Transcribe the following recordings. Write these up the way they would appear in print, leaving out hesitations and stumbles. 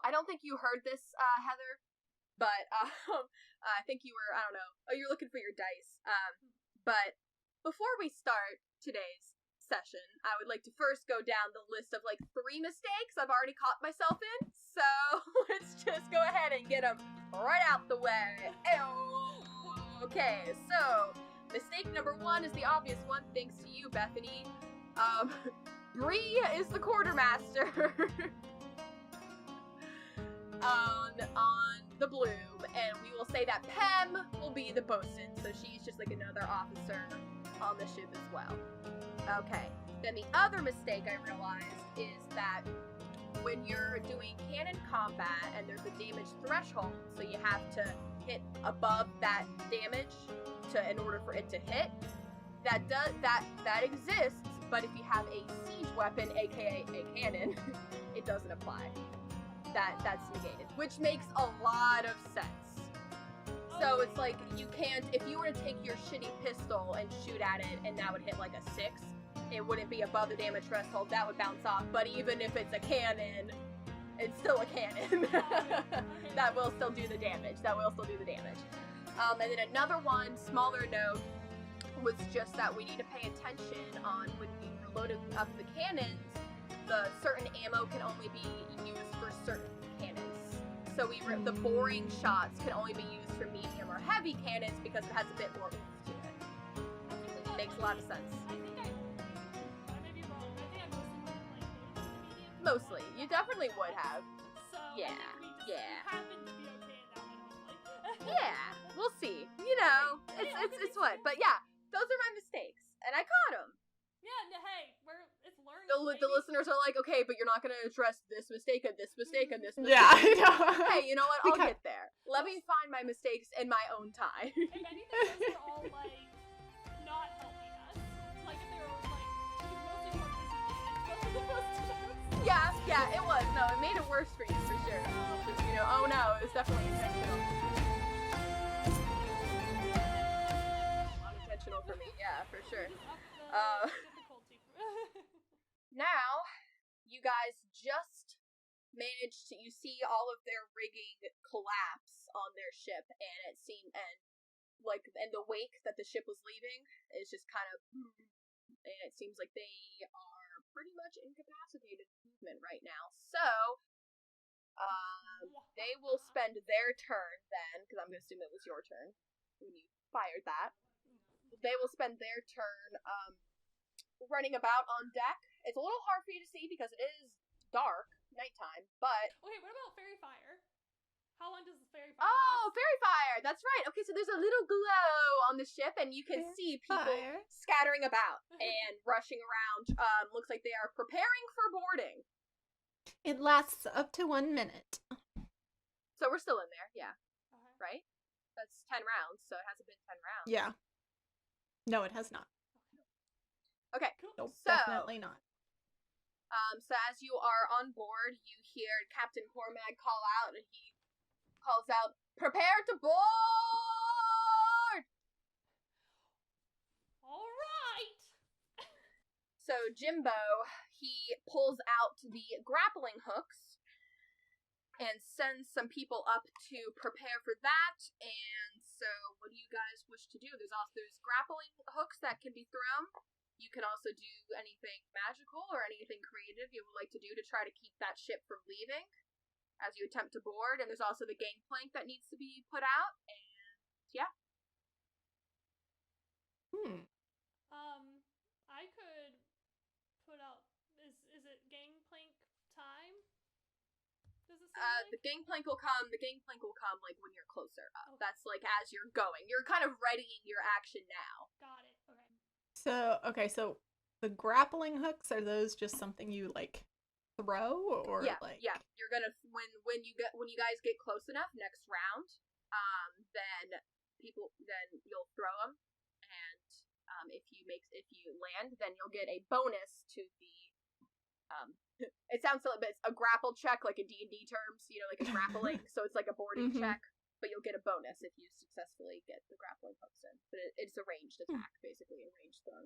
I don't think you heard this, Heather, but I think you were, I don't know. Oh, you're looking for your dice. But before we start today's session, I would like to first go down the list of 3 mistakes I've already caught myself in. So let's just go ahead and get them right out the way. Okay, so mistake number 1 is the obvious one, thanks to you, Bethany. Bree is the quartermaster on the Bloom, and we will say that Pem will be the bosun, so she's just another officer on the ship as well. Okay, then the other mistake I realized is that when you're doing cannon combat and there's a damage threshold, so you have to hit above that damage in order for it to hit, that exists, but if you have a siege weapon, aka a cannon, it doesn't apply. That's negated, which makes a lot of sense. So it's you can't, if you were to take your shitty pistol and shoot at it and that would hit a 6, it wouldn't be above the damage threshold, that would bounce off. But even if it's a cannon, it's still a cannon. That will still do the damage. And then another one, smaller note, was just that we need to pay attention on when we're loading up the cannons, the certain ammo can only be used for certain cannons. So the boring shots can only be used for medium or heavy cannons because it has a bit more oomph to it. Makes a lot of sense. I may be wrong, but I think I mostly Mostly. You definitely would have. So Yeah. we happen to be okay in that one, hopefully. Yeah. We'll see. It's what. But yeah, those are my mistakes. And I caught them. Yeah, hey, it's learning. The listeners are okay, but you're not going to address this mistake and this mistake and this mistake. Yeah, I know. Hey, you know what? I'll get there. Let me find my mistakes in my own time. If anything, those were all, not helping us. If they were, mostly more disadvantage. Yeah, it was. No, it made it worse for you, for sure. Just, oh no, it was definitely intentional. Unintentional for me, yeah, for sure. Now, you guys just managed to, you see all of their rigging collapse on their ship, and and the wake that the ship was leaving is just kind of, and it seems like they are pretty much incapacitated movement right now. So, they will spend their turn then, because I'm going to assume it was your turn when you fired that. They will spend their turn, running about on deck. It's a little hard for you to see because it is dark, nighttime, but... Okay, what about fairy fire? How long does the fairy fire last? Fairy fire! That's right! Okay, so there's a little glow on the ship, and you can see people scattering about and rushing around. Looks like they are preparing for boarding. It lasts up to 1 minute. So we're still in there, yeah. Okay. Right? That's 10 rounds, so it hasn't been 10 rounds. Yeah. No, it has not. Okay, Cool. Nope, so... definitely not. So as you are on board, you hear Captain Cormag call out, and he calls out, "Prepare to board!" All right. So Jimbo, he pulls out the grappling hooks and sends some people up to prepare for that. And so what do you guys wish to do? There's grappling hooks that can be thrown. You can also do anything magical or anything creative you would like to do to try to keep that ship from leaving as you attempt to board. And there's also the gangplank that needs to be put out. And yeah. I could put out. Is it gangplank time? Does it say the gangplank will come. The gangplank will come when you're closer up. Okay. That's as you're going. You're kind of readying your action now. Got it. Okay. So the grappling hooks, are those just something you throw or yeah. You're gonna when you guys get close enough next round, then you'll throw them, and if you land, then you'll get a bonus to the it sounds silly, but it's a grapple check in D&D terms, a grappling, so it's a boarding check. But you'll get a bonus if you successfully get the grappling hooks in. But it's a ranged attack, basically, a ranged throw.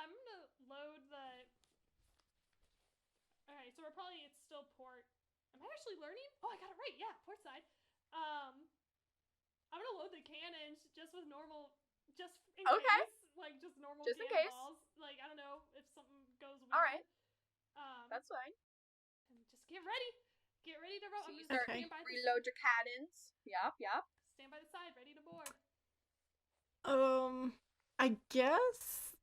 I'm gonna load the... Alright, so it's still port. I'm I actually learning? Oh, I got it right. Yeah, port side. I'm gonna load the cannons just with normal, just in case, like just normal Just in cannonballs. Like I don't know if something goes weird. All right. Um, That's fine. and just get ready. Get ready to roll. So I'm you gonna start stand by reload your cannons. Yep. Stand by the side, ready to board. I guess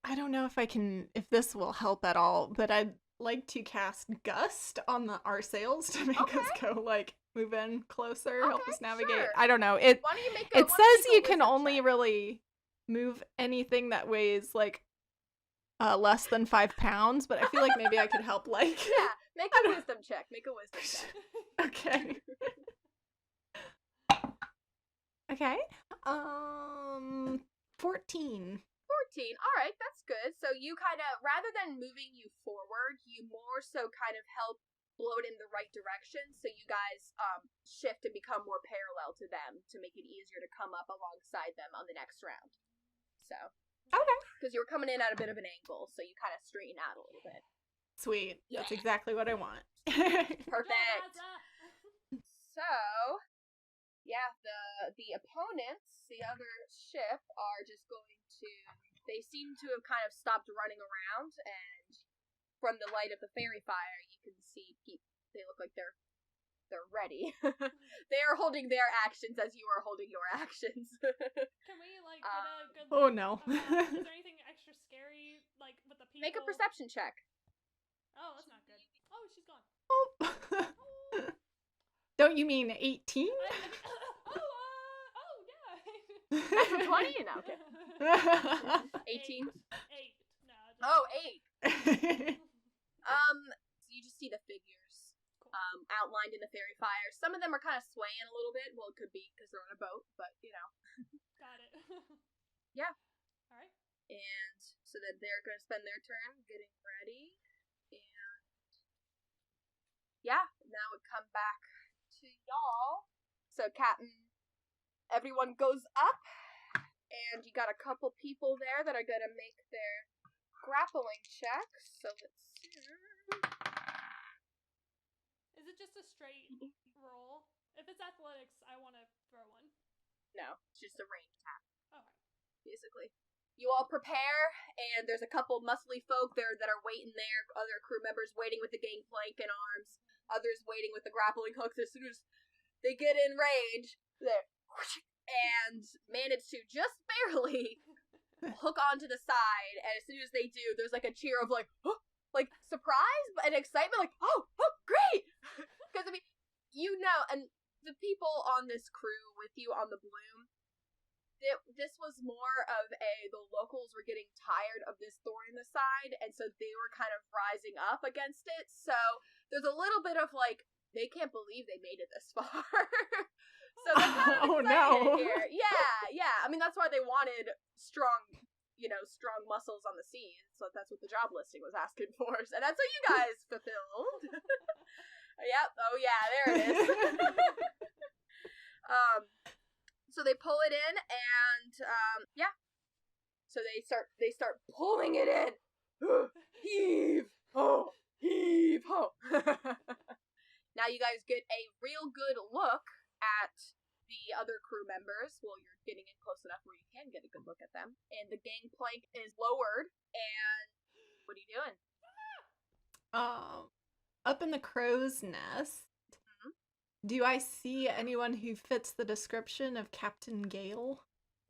I don't know if this will help at all, but I'd like to cast Gust on our sails to make us go like move in closer, help us navigate. Sure. I don't know. Why don't you make It says you can wisdom only check? really move anything that weighs like less than 5 pounds, but I feel like maybe I could help like Yeah, make a wisdom check. Make a wisdom check. Okay. Okay. 14. 14. All right, that's good. So you kind of, rather than moving you forward, you more so kind of help blow it in the right direction, so you guys shift and become more parallel to them to make it easier to come up alongside them on the next round. So. Okay. Because you were coming in at a bit of an angle, so you kind of straighten out a little bit. Sweet. Yeah. That's exactly what I want. Perfect. So, yeah, the opponents, the other ship, are just going to. They seem to have kind of stopped running around, and from the light of the fairy fire, you can see they look like they're ready. They are holding their actions as you are holding your actions. Can we like get a good? Oh no. Is there anything extra scary like with the people? Make a perception check. Oh, that's not good. Oh, she's gone. Don't you mean 18? Oh, yeah. Natural 20? No, okay. 18? 8. No. Oh, 8. So you just see the figures outlined in the fairy fire. Some of them are kind of swaying a little bit. Well, it could be because they're on a boat, but you know. Got it. Yeah. All right. And so then they're going to spend their turn getting ready. And yeah, now we come back to y'all. So, Captain, everyone goes up, and you got a couple people there that are going to make their grappling checks. So let's see. Is it just a straight roll? If it's athletics, I want to throw one. No, it's just a range attack. Okay. Basically. You all prepare, and there's a couple muscly folk there that are waiting there. Other crew members waiting with the gangplank and arms. Others waiting with the grappling hooks. As soon as they get in range, they and manage to just barely hook onto the side. And as soon as they do, there's like a cheer of like, oh, like surprise and excitement, like, oh, great! Because I mean, you know, and the people on this crew with you on the Bloom, this was more of the locals were getting tired of this thorn in the side, and so they were kind of rising up against it. So there's a little bit of like, they can't believe they made it this far. So they're kind of excited here. Yeah. I mean, that's why they wanted strong muscles on the sea. So that's what the job listing was asking for. And that's what you guys fulfilled. Yep. Oh yeah, there it is. So they pull it in, and yeah. So they start pulling it in. Heave ho, heave ho. Now you guys get a real good look at the other crew members. Well, you're getting in close enough where you can get a good look at them. And the gangplank is lowered, and what are you doing? Up in the crow's nest. Mm-hmm. Do I see anyone who fits the description of Captain Gale?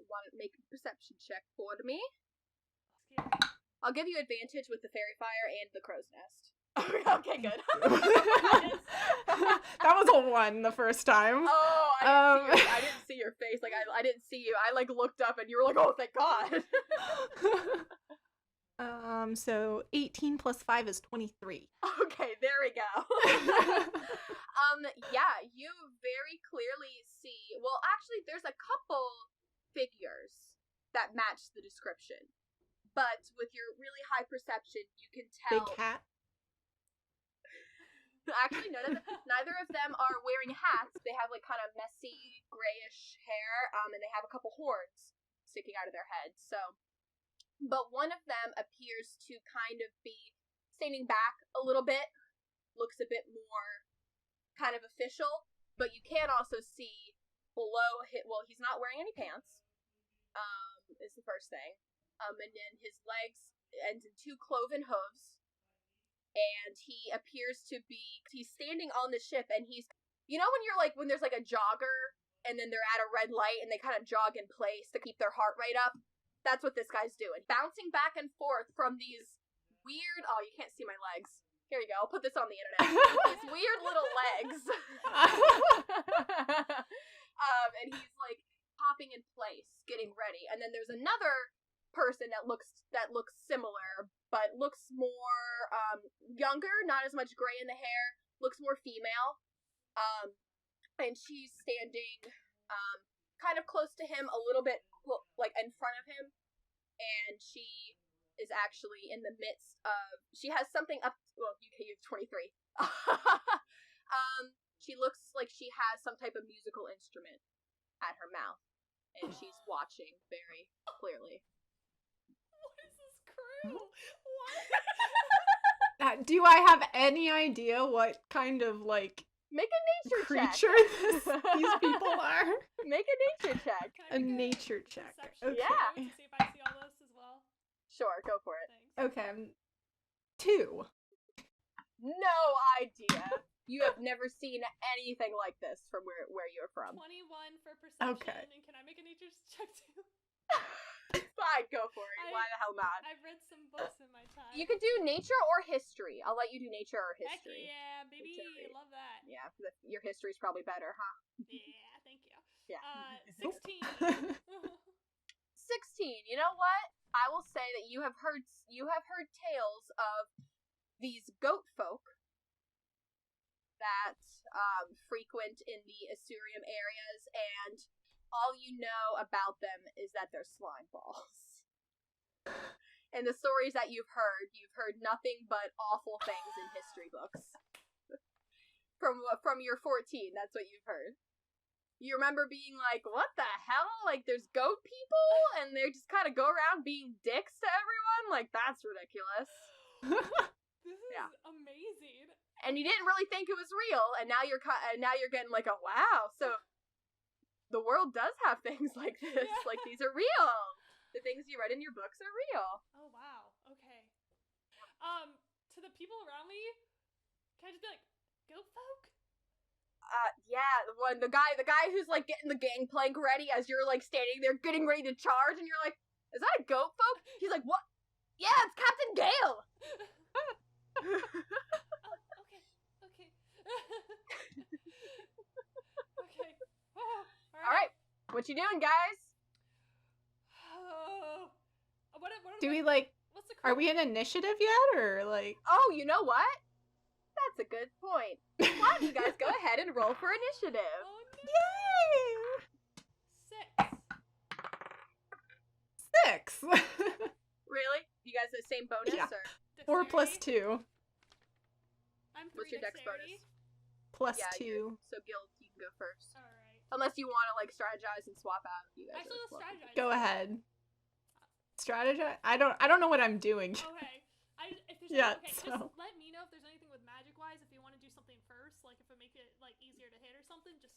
Want to make a perception check for me? Scary. I'll give you advantage with the fairy fire and the crow's nest. Okay, good. That was a 1 the first time. Oh, I didn't see your face. Like I didn't see you. I like looked up and you were like, "Oh, thank God." So 18 plus 5 is 23. Okay, there we go. Yeah, you very clearly see. Well, actually, there's a couple figures that match the description, but with your really high perception, you can tell. Big cat. Actually, neither of them are wearing hats. They have like kind of messy grayish hair, and they have a couple horns sticking out of their heads. So, but one of them appears to kind of be standing back a little bit, looks a bit more kind of official, but you can also see below well, he's not wearing any pants, is the first thing. And then his legs ends in 2 cloven hooves, and he appears to be, he's standing on the ship, and he's, you know when you're like, when there's like a jogger, and then they're at a red light, and they kind of jog in place to keep their heart rate up? That's what this guy's doing. Bouncing back and forth from these weird, oh, you can't see my legs. Here you go, I'll put this on the internet. These weird little legs. And he's like hopping in place, getting ready. And then there's another person that looks similar, but looks more younger, not as much gray in the hair, looks more female. And she's standing kind of close to him, a little bit like in front of him, and she is actually in the midst of, she has something up, well, you're 23. She looks like she has some type of musical instrument at her mouth, and she's watching very clearly. What is this crew? What? Do I have any idea what kind of, like, Make a nature creature check. these people are? Make a nature check. Can I A make nature check. perception Okay. Yeah. to see if I see all this as well? Sure, go for it. Thanks. Okay. 2. No idea. You have never seen anything like this from where you're from. 21 for perception. Okay. And can I make a nature check too? Fine, go for it. Why the hell not? I've read some books in my time. You could do nature or history. I'll let you do nature or Heck history. yeah, baby. History. Love that. Yeah, your history's probably better, huh? Yeah, thank you. Yeah. 16. 16. You know what? I will say that you have heard tales of these goat folk that frequent in the Assyrian areas, and all you know about them is that they're slime balls. And the stories that you've heard nothing but awful things in history books. From your 14, that's what you've heard. You remember being like, what the hell? Like, there's goat people, and they just kind of go around being dicks to everyone? Like, that's ridiculous. This is amazing. And you didn't really think it was real, and now you're getting like a wow. So the world does have things like this. Yeah. Like, these are real. The things you read in your books are real. Oh wow. Okay. To the people around me, can I just be like, goat folk? Yeah, the guy who's like getting the gangplank ready as you're like standing there getting ready to charge, and you're like, is that a goat folk? He's like, what? Yeah, it's Captain Gale. Okay. Okay. Oh, All right, what you doing, guys? Oh. Do we, like, What's the are we in initiative yet, or, like... Oh, you know what? That's a good point. Why don't you guys go ahead and roll for initiative? Oh no. Yay! 6. 6! Really? You guys the same bonus? Yeah. Or 4 plus Dexterity? 2. I'm 3 what's your dex dexterity. bonus? Plus Yeah, 2. So Guild, you can go first. Alright. Unless you want to like strategize and swap out. You guys Actually, are let's strategize. Go ahead. Strategize? I don't know what I'm doing. Okay. If there's Yeah, okay, so- just let me know if there's anything with magic wise. If you want to do something first, like if it make it like easier to hit or something, just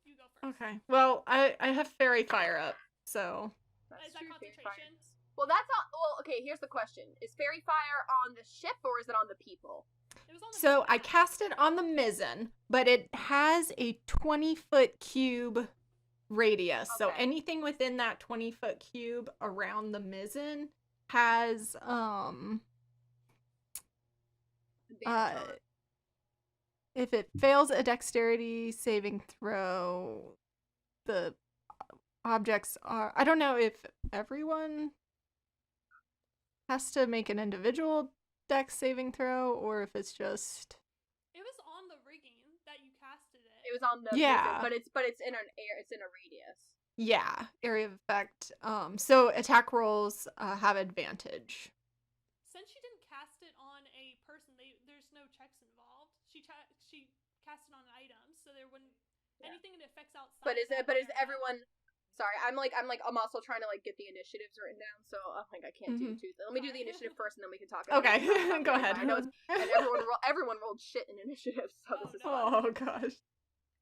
you go first. Okay. Well, I have fairy fire up, so... Is that true, Fairy Fire. concentration? Well, that's all. Well, okay. Here's the question: is Fairy Fire on the ship or is it on the people? It was on the So I cast it on the mizzen, but it has a 20-foot cube radius. So Okay. anything within that 20-foot cube around the mizzen has Advantage on- if it fails a dexterity saving throw, the objects are, I don't know if everyone has to make an individual dex saving throw or if it's just It was on the rigging that you casted it. It was on the Yeah. but it's in an air. It's in a radius. yeah, area of effect. So attack rolls have advantage. Since she didn't cast it on a person, there's no checks involved. She cast it on items, so there wouldn't Yeah. anything that affects outside. But of that area. everyone? sorry. I'm also trying to like get the initiatives written down, so I'm like I can't do two. Let me do the initiative first, and then we can talk. Okay, go ahead. I know and everyone rolled shit in initiative, so this is fun. Oh gosh.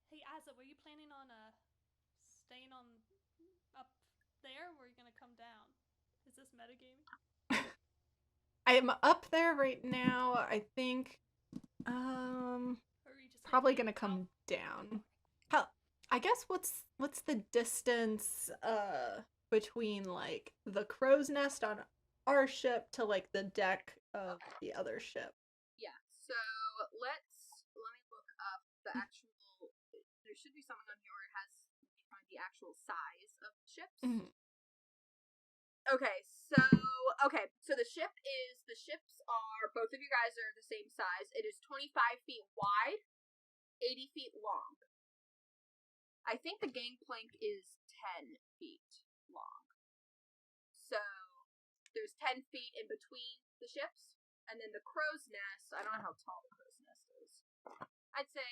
Hey, Asa, were you planning on staying on up there, or are you gonna come down? Is this metagaming? I'm up there right now. I think Or are you just probably gonna come down. I guess what's the distance between like the crow's nest on our ship to like the deck of the other ship? Yeah. So let me look up the actual. There should be something on here where it has find the actual size of the ships. Mm-hmm. Okay, so the ships are, both of you guys are the same size. It is 25 feet wide, 80 feet long. I think the gangplank is 10 feet long. So there's 10 feet in between the ships, and then the crow's nest, I don't know how tall the crow's nest is. I'd say,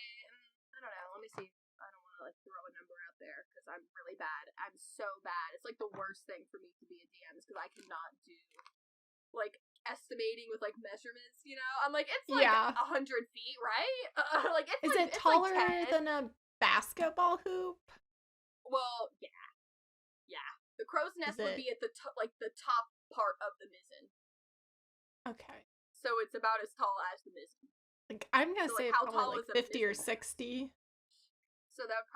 I don't know, let me see. I don't want to like throw a number out there because I'm really bad. I'm so bad. It's like the worst thing for me to be a DM is because I cannot do like estimating with like measurements. You know, I'm like it's like 100 feet, right? Like it's is like, it taller like than a basketball hoop? Well, yeah. The crow's nest would be at the the top part of the mizzen. Okay. So it's about as tall as the mizzen. Like I'm gonna say how probably tall like is 50 or 60. So that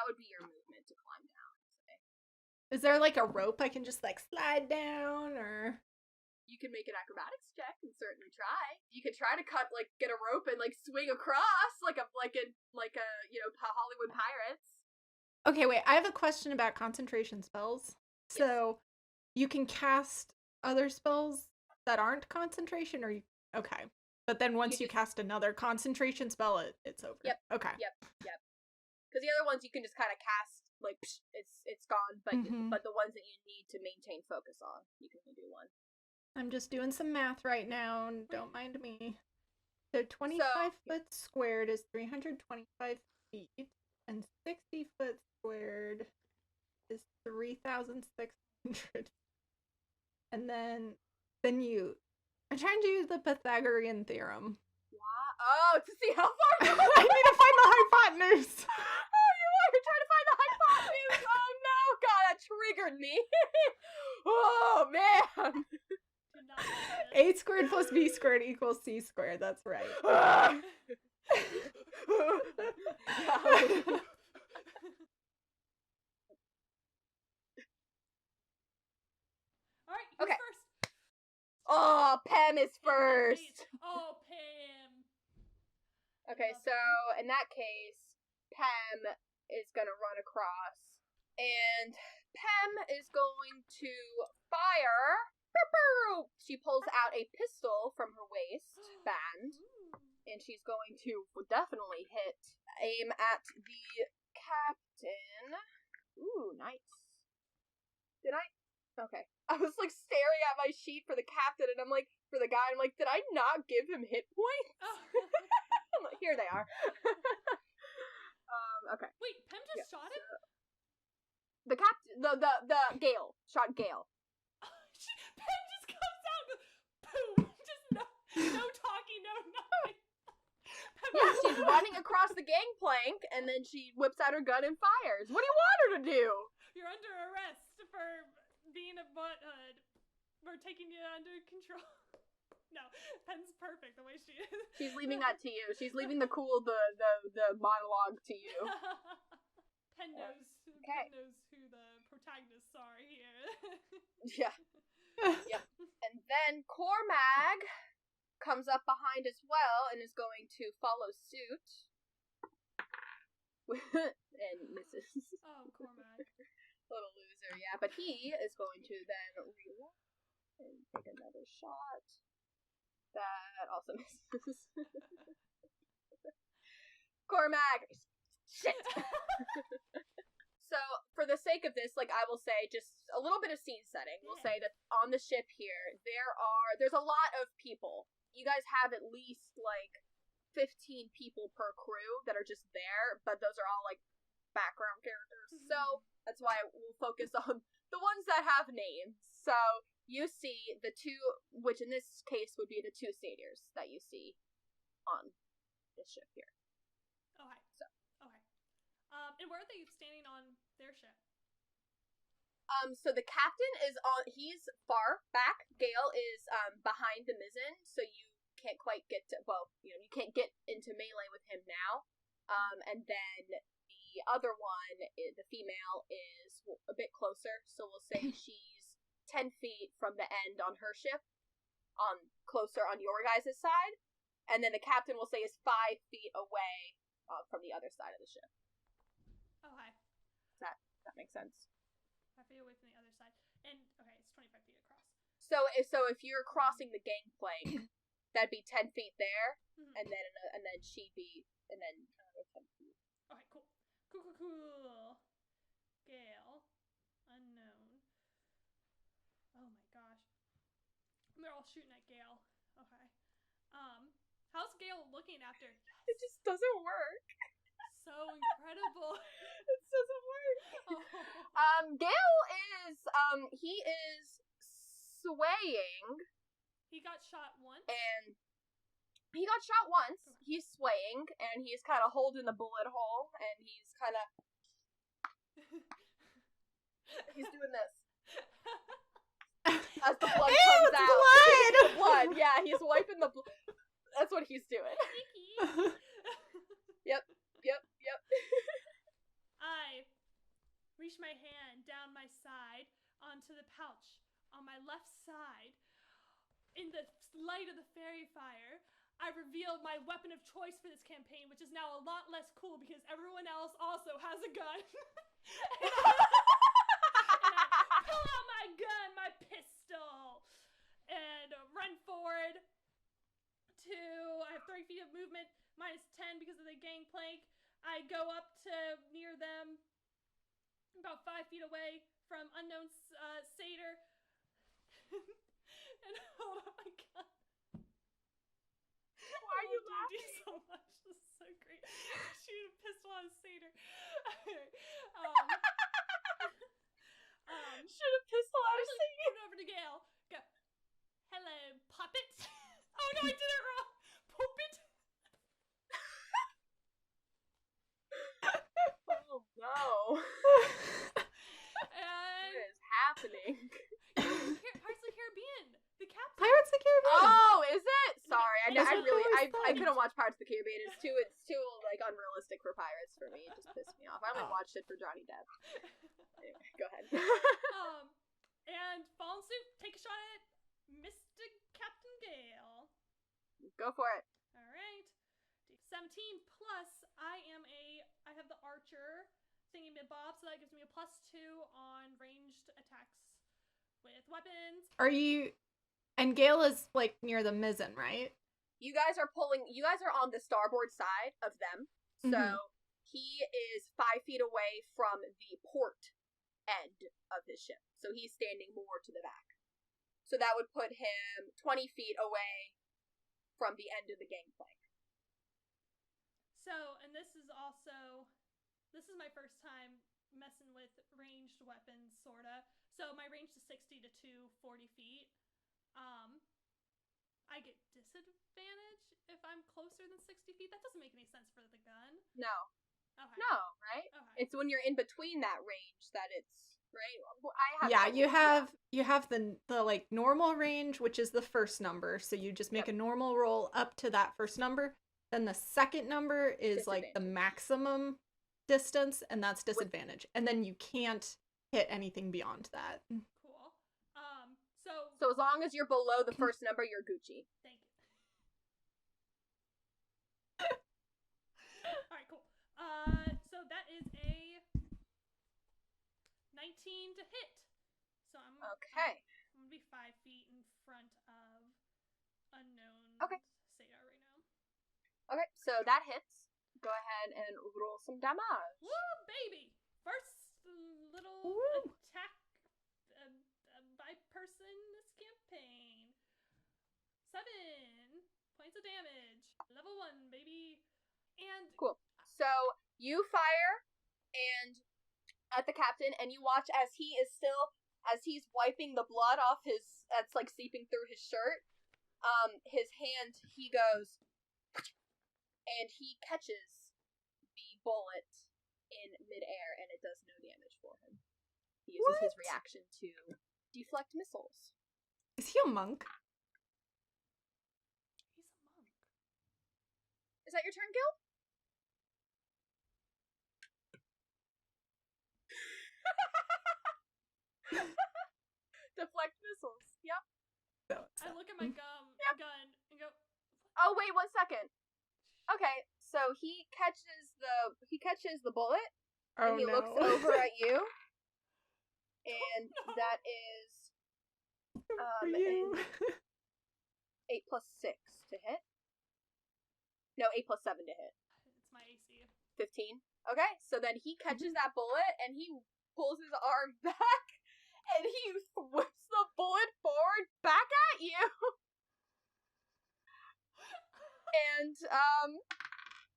would be your movement to climb down, I'd say. Is there like a rope I can just like slide down, or you can make an acrobatics check and certainly try. You could try to get a rope and like swing across like a Hollywood Pirates. Okay, wait, I have a question about concentration spells. Yes. So you can cast other spells that aren't concentration, or okay. But then once you cast another concentration spell, it's over. Yep. Okay. Yep. Because the other ones you can just kind of cast, like, it's gone, but the ones that you need to maintain focus on, you can only do one. I'm just doing some math right now, and don't mind me. So 25 foot squared is 325 feet, and 60 foot squared is 3,600. And then I'm trying to use the Pythagorean theorem. Wow. Oh, to see how far I need to find the hypotenuse. Oh, you're trying to find the hypotenuse. Oh no, God, that triggered me. Oh man. A squared plus B squared equals C squared. That's right. Alright, okay. First? Oh, Pam is first. Oh, Pam. Okay, so in that case, Pam is gonna run across, and Pam is going to fire. She pulls out a pistol from her waistband, and she's going to definitely aim at the captain. Ooh, nice. Did I? Okay. I was like staring at my sheet for the captain, and I'm like, for the guy, I'm like, did I not give him hit points? I'm like, here they are. Okay. Wait, Pam just shot him? The captain, the Gale shot Gale. Pam just comes out and boom! Just no talking, no nothing. Yeah, she's running across the gangplank, and then she whips out her gun and fires. What do you want her to do? You're under arrest for being a butthead. We're taking you under control. No, Pam's perfect the way she is. She's leaving that to you. She's leaving the monologue to you. Pen knows. Okay. Pen knows who the protagonists are here. Yeah. Yep. And then Cormag comes up behind as well and is going to follow suit. And misses. Oh, Cormag. Little loser, yeah. But he is going to then reload and take another shot. That also misses. Cormag! Shit! So, for the sake of this, like, I will say just a little bit of scene setting. We'll say that on the ship here, there's a lot of people. You guys have at least, like, 15 people per crew that are just there, but those are all, like, background characters. So that's why we'll focus on the ones that have names. So you see the two, which in this case would be the two satyrs that you see on this ship here. Okay. Okay. And where are they standing on their ship? So the captain is he's far back. Gale is behind the mizzen, so you can't quite get to, you can't get into melee with him now. And then the other one, the female, is a bit closer, so we'll say she's 10 feet from the end on her ship, closer on your guys' side, and then the captain will say is 5 feet away from the other side of the ship. Okay. Does that make sense? 5 feet away from the other side. And, okay, it's 25 feet across. So if you're crossing the gangplank, that'd be 10 feet there, and then she'd be, and then another 10 feet. Okay, cool. Cool. Gale. Unknown. Oh my gosh. They're all shooting at Gale. Okay. How's Gale looking after? Yes. It just doesn't work. So incredible. It doesn't work. Oh. Gale is, he is swaying. He got shot once. And he got shot once. He's swaying, and he's kind of holding the bullet hole, and he's kind of... he's doing this. As the blood comes out. Blood! Yeah, he's wiping the blood. That's what he's doing. Yep. I reach my hand down my side onto the pouch on my left side. In the light of the fairy fire, I revealed my weapon of choice for this campaign, which is now a lot less cool because everyone else also has a gun. and I pull out my gun, my pistol, and run forward to, I have 30 feet of movement, minus 10 because of the gangplank. I go up to near them, about 5 feet away from unknown satyr. And hold on my gun. Why are you laughing? so much. This is so great. Shoot a pistol at a satyr. Shoot a pistol at a satyr. Put it over to Gale. Go. Hello, puppet. Oh no, I did it wrong. Puppet. Oh no. And What is happening? Pirates of the Caribbean. The captain. Pirates of the Caribbean. Oh, is it? Sorry, I That's what I I couldn't watch Pirates of the Caribbean. It's too like unrealistic for pirates for me. It just pissed me off. I only watched it for Johnny Depp. Anyway, go ahead. And fall in suit. Take a shot at Mr. Captain Gale. Go for it. All right. 17 plus I have the archer thingy bob, so that gives me a +2 on ranged attacks with weapons. And Gale is like near the mizzen, right? You guys are on the starboard side of them. So he is 5 feet away from the port end of his ship. So he's standing more to the back. So that would put him 20 feet away from the end of the gangplank. So, and this is my first time messing with ranged weapons, sorta. So my range is 60 to 240 feet. I get disadvantage if I'm closer than 60 feet. That doesn't make any sense for the gun. No. Okay. No, right? Okay. It's when you're in between that range that it's, right? You have the like normal range, which is the first number. So you just make a normal roll up to that first number. Then the second number is like the maximum distance, and that's disadvantage. And then you can't hit anything beyond that. Cool. So as long as you're below the first number, you're Gucci. Thank you. Alright, cool. So that is a 19 to hit. So I'm Okay. I'm gonna be 5 feet in front of unknown Satyr right now. Okay, so that hits. Go ahead and roll some damage. Woo, baby! First little attack by person this campaign. 7 points of damage. Level 1, baby. And cool. So you fire, and at the captain, and you watch as he's wiping the blood off that's like seeping through his shirt. His hand, he goes, and he catches the bullet in midair, and it does no damage for him. He uses his reaction to deflect missiles. Is he a monk? He's a monk. Is that your turn, Gil? Deflect missiles. Yep. I look at my gun and go, Oh, wait 1 second. Okay, so he catches the bullet, and he looks over at you, and that is 8 plus 6 to hit. No, 8 plus 7 to hit. It's my AC. 15. Okay, so then he catches that bullet, and he pulls his arm back, and he whips the bullet forward back at you. And,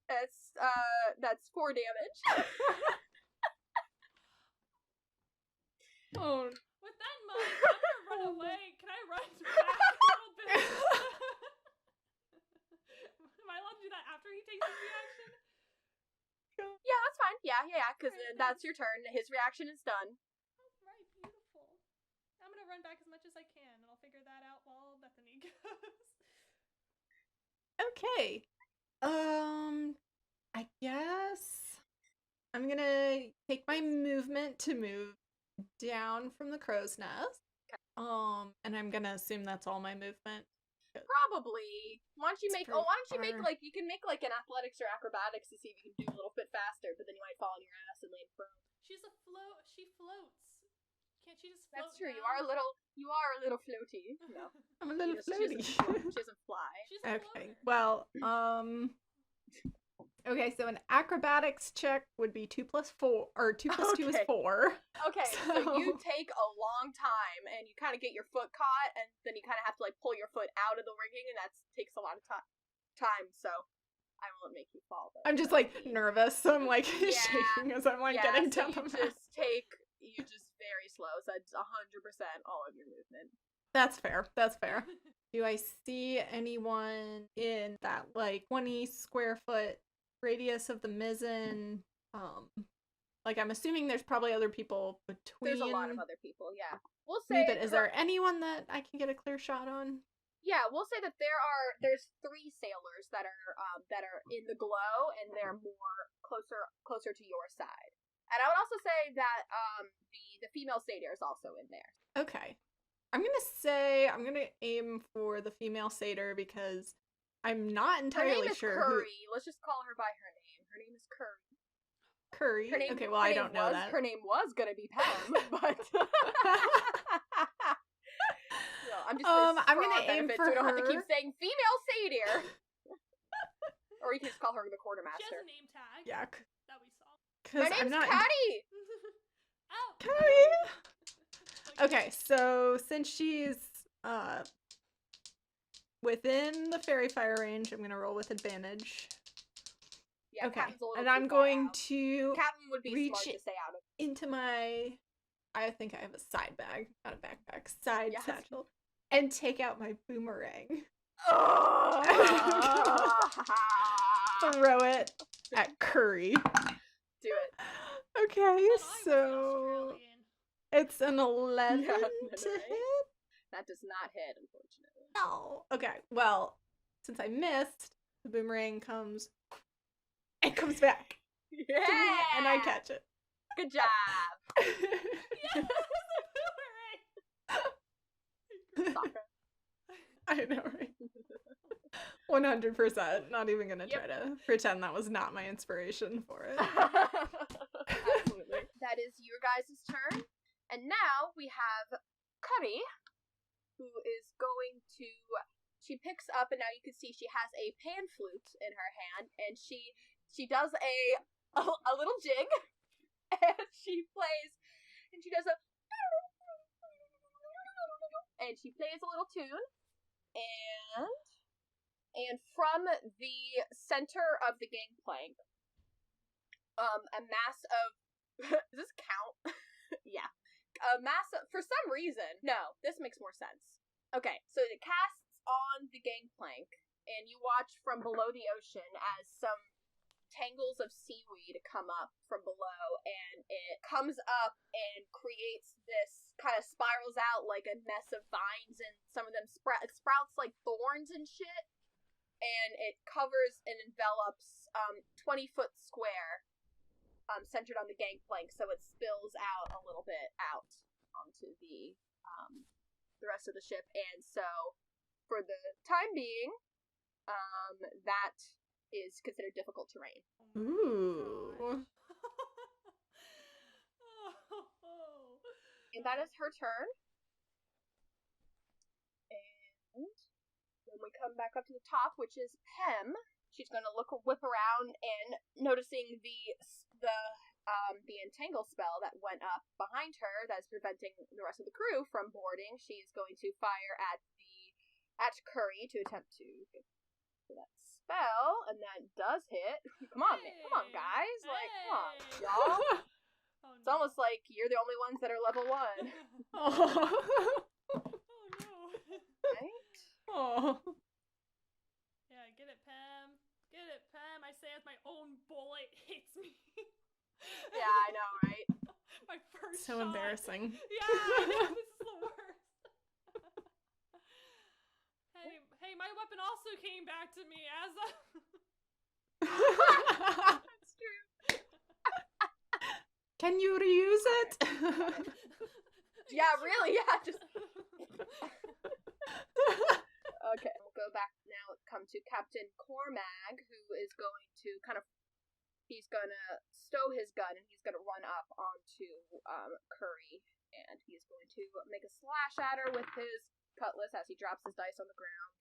that's 4 damage. Oh. With that in mind, I'm gonna run away. Can I run back a little bit? Am I allowed to do that after he takes his reaction? Yeah, that's fine. Yeah, because that's your turn. His reaction is done. Alright, beautiful. I'm gonna run back as much as I can, and I'll figure that out while Bethany goes. Okay. I guess I'm gonna take my movement to move down from the crow's nest. Okay. And I'm gonna assume that's all my movement. Probably. Why don't you make you can make like an athletics or acrobatics to see if you can do a little bit faster, but then you might fall on your ass and land prone. She floats. Can't she just float? That's true. Down? You are a little floaty. No. I'm a little floaty. She doesn't fly. She's a Okay. floater. Well, okay, so an acrobatics check would be 2 plus 4, or 2 plus 2 is 4. Okay, so you take a long time, and you kind of get your foot caught, and then you kind of have to like pull your foot out of the rigging, and that takes a lot of time. So I won't make you fall. Though. I'm just like nervous, so I'm like shaking as I'm like getting so down the you map. you just very slow, so it's 100% all of your movement. That's fair. Do I see anyone in that like 20 square foot radius of the mizzen? Like I'm assuming there's probably other people between. There's a lot of other people, yeah. We'll say. But is there anyone that I can get a clear shot on? Yeah, we'll say that there's 3 sailors that are in the glow, and they're more closer to your side. And I would also say that the female satyr is also in there. Okay. I'm gonna aim for the female satyr because I'm not entirely her name is sure. Curry. Let's just call her by her name. Her name is Curry. Curry. Okay, well I don't know that. Her name was gonna be Pam, but no, I'm just I'm gonna aim for so we don't her. have to keep saying female satyr. Or you can just call her the quartermaster. She has a name tag. Yeah. That we saw. My name's Cuddy! Oh! Curry! Okay, so since she's within the fairy fire range, I'm gonna roll with advantage. Yeah, okay, Captain's a little and I'm too far going out. to Captain would be reach smart to stay out of. into my, I think I have a side bag, not a backpack, side Yes. satchel, and take out my boomerang. Throw it at Curry. Do it. Okay, I so was Australian. it's an 11 Yeah, to right? hit. That does not hit, unfortunately. No. Okay, well, since I missed, the boomerang comes back. Yeah! To me, and I catch it. Good job! Yes, the boomerang. Soccer. I know, right? 100%. Not even gonna try to pretend that was not my inspiration for it. Absolutely. That is your guys' turn. And now we have Curry, who is going to... She picks up, and now you can see she has a pan flute in her hand, and she does a little jig, and she plays, and she does a... And she plays a little tune, and from the center of the gangplank, a mass of Does this count? Yeah. For some reason. No, this makes more sense. Okay, so it casts on the gangplank, and you watch from below the ocean as some tangles of seaweed come up from below, and it comes up and creates this, kind of spirals out like a mess of vines, and some of them sprouts like thorns and shit, and it covers and envelops 20-foot square, centered on the gangplank, so it spills out a little bit out onto the rest of the ship, and so for the time being, that is considered difficult terrain. Ooh. And that is her turn. And when we come back up to the top, which is Pem, she's going to whip around, and noticing the entangle spell that went up behind her that's preventing the rest of the crew from boarding, she's going to fire at Curry to attempt to get that spell, and that does hit. Come on, guys! Like, come on, y'all! Oh, no. It's almost like you're the only ones that are level 1. Oh. Oh no. Right? Oh. Yeah, get it, Pam. Get it, Pam. I say as my own bullet hits me. Yeah, I know, right? My first So shot. embarrassing. Yeah, this is the worst. Hey, my weapon also came back to me as a... That's true. Can you reuse it? Yeah, really, yeah, just... Okay, we'll go back now, come to Captain Cormag, who is going to he's gonna stow his gun, and he's gonna run up onto Curry, and he's going to make a slash at her with his cutlass as he drops his dice on the ground.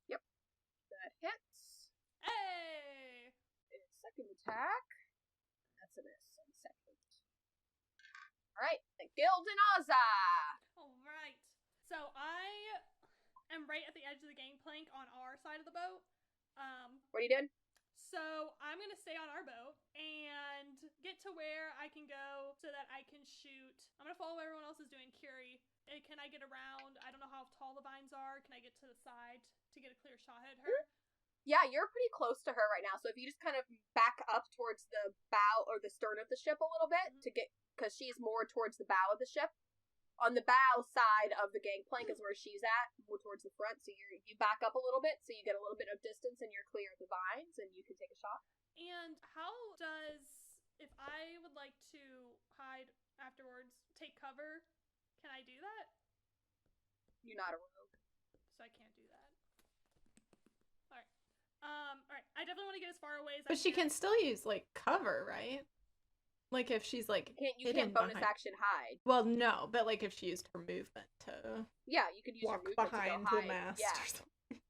Yep. That hits. Hey! His second attack. That's a miss on the second. Alright, the Gildan Ozza! Alright. So I am right at the edge of the gangplank on our side of the boat. What are you doing? So I'm gonna stay on our boat and get to where I can go so that I can shoot. I'm gonna follow what everyone else is doing. Curie, can I get around? I don't know how tall the vines are. Can I get to the side to get a clear shot at her? Yeah, you're pretty close to her right now, so if you just kind of back up towards the bow or the stern of the ship a little bit because she's more towards the bow of the ship. On the bow side of the gangplank is where she's at, more towards the front, so you back up a little bit, so you get a little bit of distance and you're clear of the vines, and you can take a shot. And how does, if I would like to hide afterwards, take cover, can I do that? You're not a rogue. So I can't do that. Alright, I definitely want to get as far away as I But she can still use, like, cover, right? Like, if she's, like, You can't bonus action hide. Well, no, but, like, if she used her movement to Yeah, you could use walk your movement behind to go the hide. mast Yeah. or something.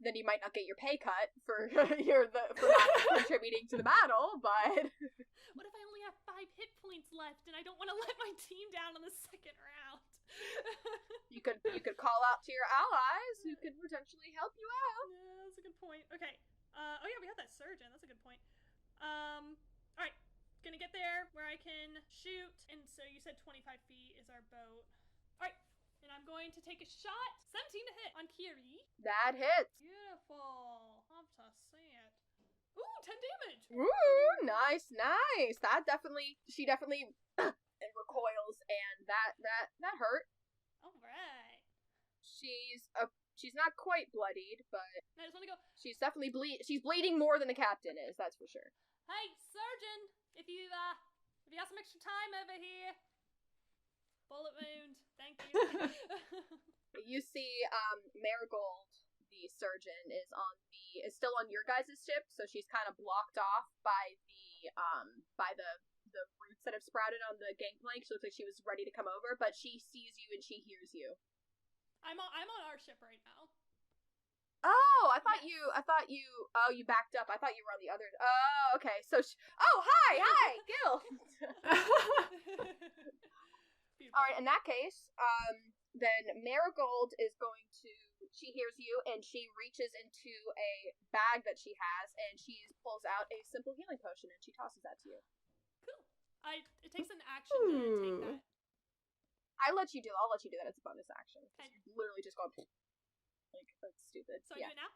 Then you might not get your pay cut for for not contributing to the battle, but... What if I only have 5 hit points left and I don't want to let my team down on the second round? You could call out to your allies who could potentially help you out. Yeah, that's a good point. Okay. Oh yeah, we have that surgeon. That's a good point. Alright. Gonna get there where I can shoot. And so you said 25 feet is our boat. Alright. And I'm going to take a shot. 17 to hit on Kiri. That hits. Beautiful. Love to see it. Ooh, 10 damage. Ooh, nice. She definitely recoils, and that hurt. Alright. She's not quite bloodied, but I just want to go, she's definitely she's bleeding more than the captain is, that's for sure. hey, surgeon, if you got some extra time over here. Bullet wound. Thank you. You see, Marigold, the surgeon, is still on your guys' ship, so she's kind of blocked off by the roots that have sprouted on the gangplank. She looks like she was ready to come over, but she sees you and she hears you. I'm on our ship right now. Oh, you backed up. I thought you were on the other. Oh, okay. So, hi, Gil. All right. In that case, then Marigold is going to. She hears you, and she reaches into a bag that she has, and she pulls out a simple healing potion, and she tosses that to you. Cool. It takes an action to take that. I'll let you do that as a bonus action. Okay. You're literally just going like that's stupid. So I do it now?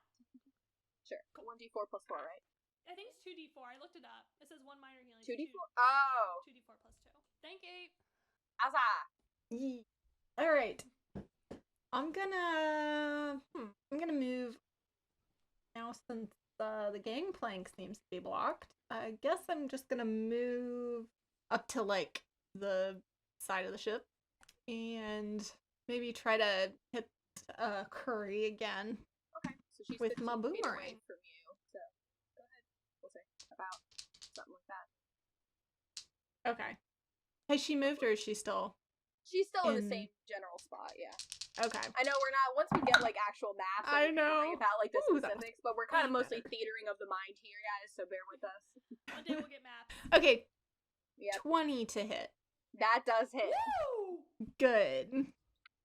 Sure. Cool. 1d4 plus 4, right? I think it's 2d4. I looked it up. It says 1 minor healing. 2d4? Oh. 2d4 plus 2. Thank you. Asa. All right. I'm gonna move now since the gangplank seems to be blocked. I guess I'm just gonna move up to like the side of the ship and maybe try to hit Curry again. Okay. So she's with my 15 feet boomerang away from you. So go ahead. We'll say about something like that. Okay. Has she moved or is she still? She's still in the same general spot, yeah. Okay. I know we're not, once we get, like, actual maps, I know. about, like, the Ooh, specifics, but we're kind of mostly better. theatering of the mind here, guys, so bear with us. One day we'll get maps. Okay. Yep. 20 to hit. That does hit. Woo! Good.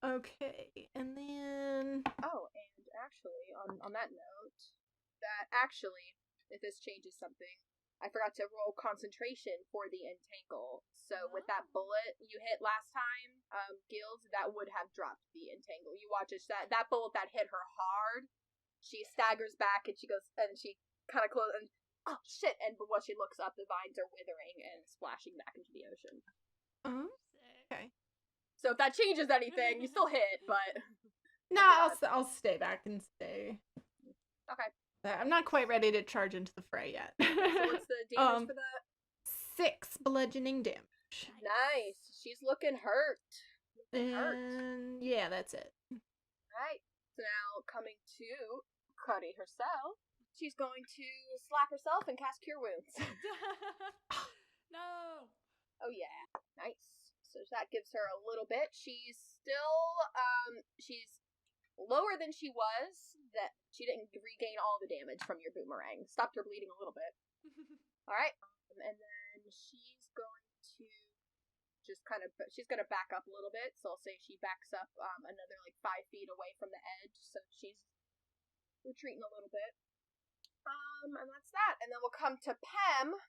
Okay. And then... Oh, and actually, on that note, if this changes something, I forgot to roll concentration for the entangle. So with that bullet you hit last time, Gills, that would have dropped the entangle. You watch that bullet that hit her hard, she staggers back and she goes, and she kind of closes, and oh shit! And when she looks up, the vines are withering and splashing back into the ocean. Okay. So if that changes anything, you still hit, but no, I'll stay back and stay. Okay. I'm not quite ready to charge into the fray yet. So what's the damage for that? 6 bludgeoning damage. Nice. She's looking hurt. And yeah, that's it. Right. So now coming to Cuddy herself, she's going to slap herself and cast Cure Wounds. No. Oh yeah. Nice. So that gives her a little bit. She's still she's lower than she was. That she didn't regain all the damage from your boomerang. Stopped her bleeding a little bit. All right. And then she's going to she's going to back up a little bit. So I'll say she backs up another like 5 feet away from the edge. So she's retreating a little bit. And that's that. And then we'll come to Pem.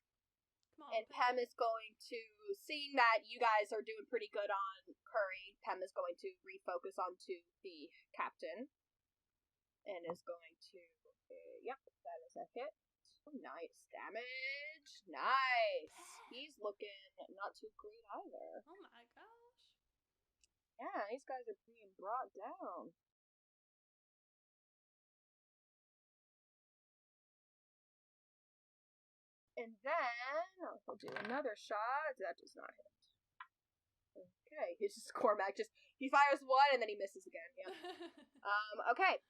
And Pem is going to, seeing that you guys are doing pretty good on Curry, Pem is going to refocus onto the captain. And is going to, yep, that is a hit. Nice damage. Nice. He's looking not too great either. Oh my gosh. Yeah, these guys are being brought down. And then I'll do another shot. That does not hit. Okay, he's just Cormac. He fires one and then he misses again. Yep. Okay.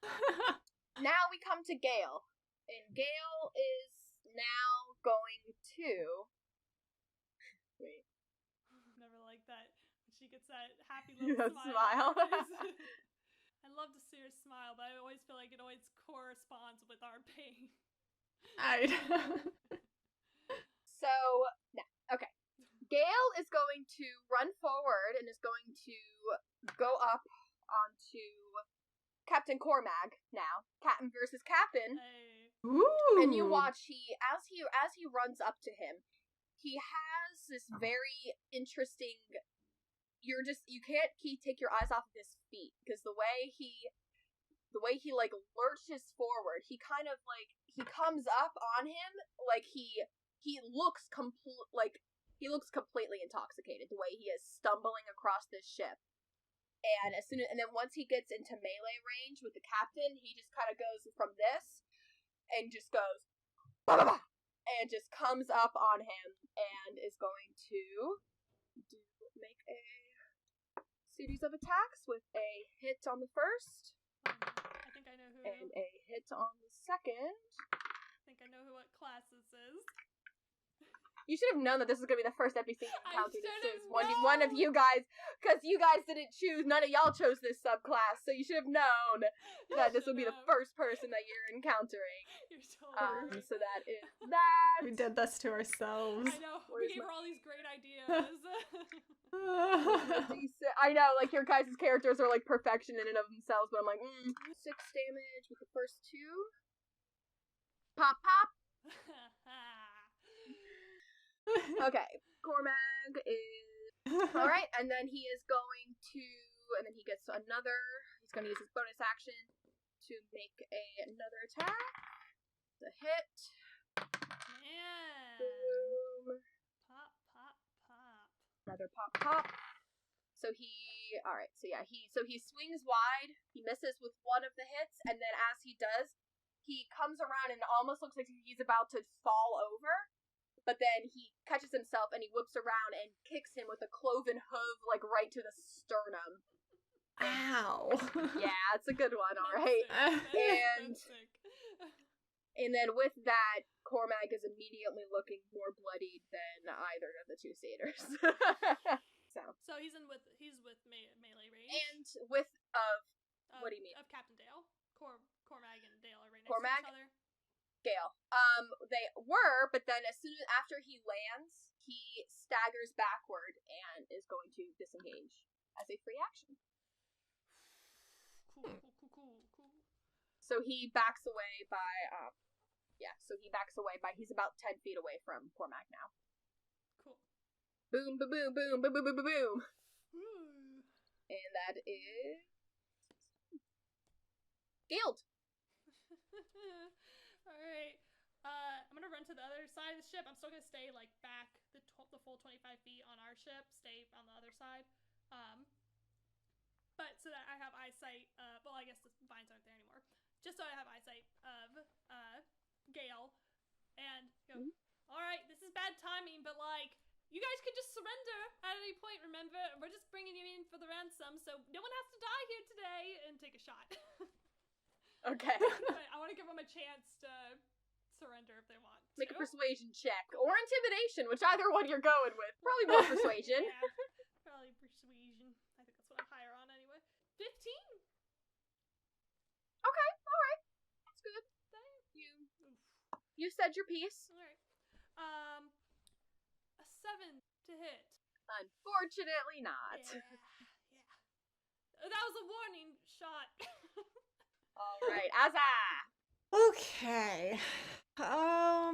Now we come to Gale. And Gale is now going to... Wait. Never like that. She gets that happy little smile. I love to see her smile, but I always feel like it always corresponds with our pain. So, no. Okay. Gale is going to run forward and is going to go up onto Captain Cormac now. Captain versus Captain. Hey. Ooh. And you watch as he runs up to him, he has this very interesting you can't take your eyes off of his feet because the way he like lurches forward, he kind of like he comes up on him like he looks completely intoxicated the way he is stumbling across this ship. And then once he gets into melee range with the captain, he just kind of goes from this and just goes bah, bah, bah, and just comes up on him and is going to make a series of attacks with a hit on the first. I think I know who. And a hit on the second. I think I know what class this is. You should have known that this was going to be the first NPC encounter this is. known. One of you guys, because you guys didn't choose, none of y'all chose this subclass, so you should have known that this would be the first person that you're encountering. You're totally right. So that is that. We did this to ourselves. I know. Where's We gave her all these great ideas. I know, like, your guys' characters are, like, perfection in and of themselves, but I'm like, 6 damage with the first 2. Pop, pop. Okay. Cormag is... Alright, and then he is going to... And then he gets another... He's going to use his bonus action to make another attack. The hit. Man. Boom. Pop, pop, pop. Another pop, pop. So he... Alright, so yeah, he swings wide. He misses with one of the hits, and then as he does, he comes around and almost looks like he's about to fall over. But then he catches himself and he whips around and kicks him with a cloven hoof, like right to the sternum. Ow. Yeah, it's a good one, alright. And then with that, Cormag is immediately looking more bloodied than either of the two satyrs. So he's with melee range. And with what do you mean? Of Captain Dale. Cormag and Dale are right next Cormag? to each other. Gale. They were, but then as soon as after he lands, he staggers backward and is going to disengage as a free action. Cool. So he backs away by he's about 10 feet away from Cormac now. Cool. Boom, boom, boom, boom, boom, boom, boom, boom. Ooh. And that is Guild. Alright. I'm gonna run to the other side of the ship. I'm still gonna stay like back the full 25 feet on our ship. Stay on the other side. But so that I have eyesight. Well, I guess the vines aren't there anymore. Just so I have eyesight of Gale, and go. All right, this is bad timing, but like you guys could just surrender at any point. Remember, we're just bringing you in for the ransom, so no one has to die here today. And take a shot. Okay. But I want to give them a chance to surrender if they want. Make a persuasion check or intimidation, which either one you're going with. Probably more persuasion. Yeah, probably persuasion. I think that's what I'm higher on anyway. 15. Okay, all right, that's good. You said your piece. All right. A 7 to hit. Unfortunately, not. Yeah. That was a warning shot. All right, Azza. Okay. All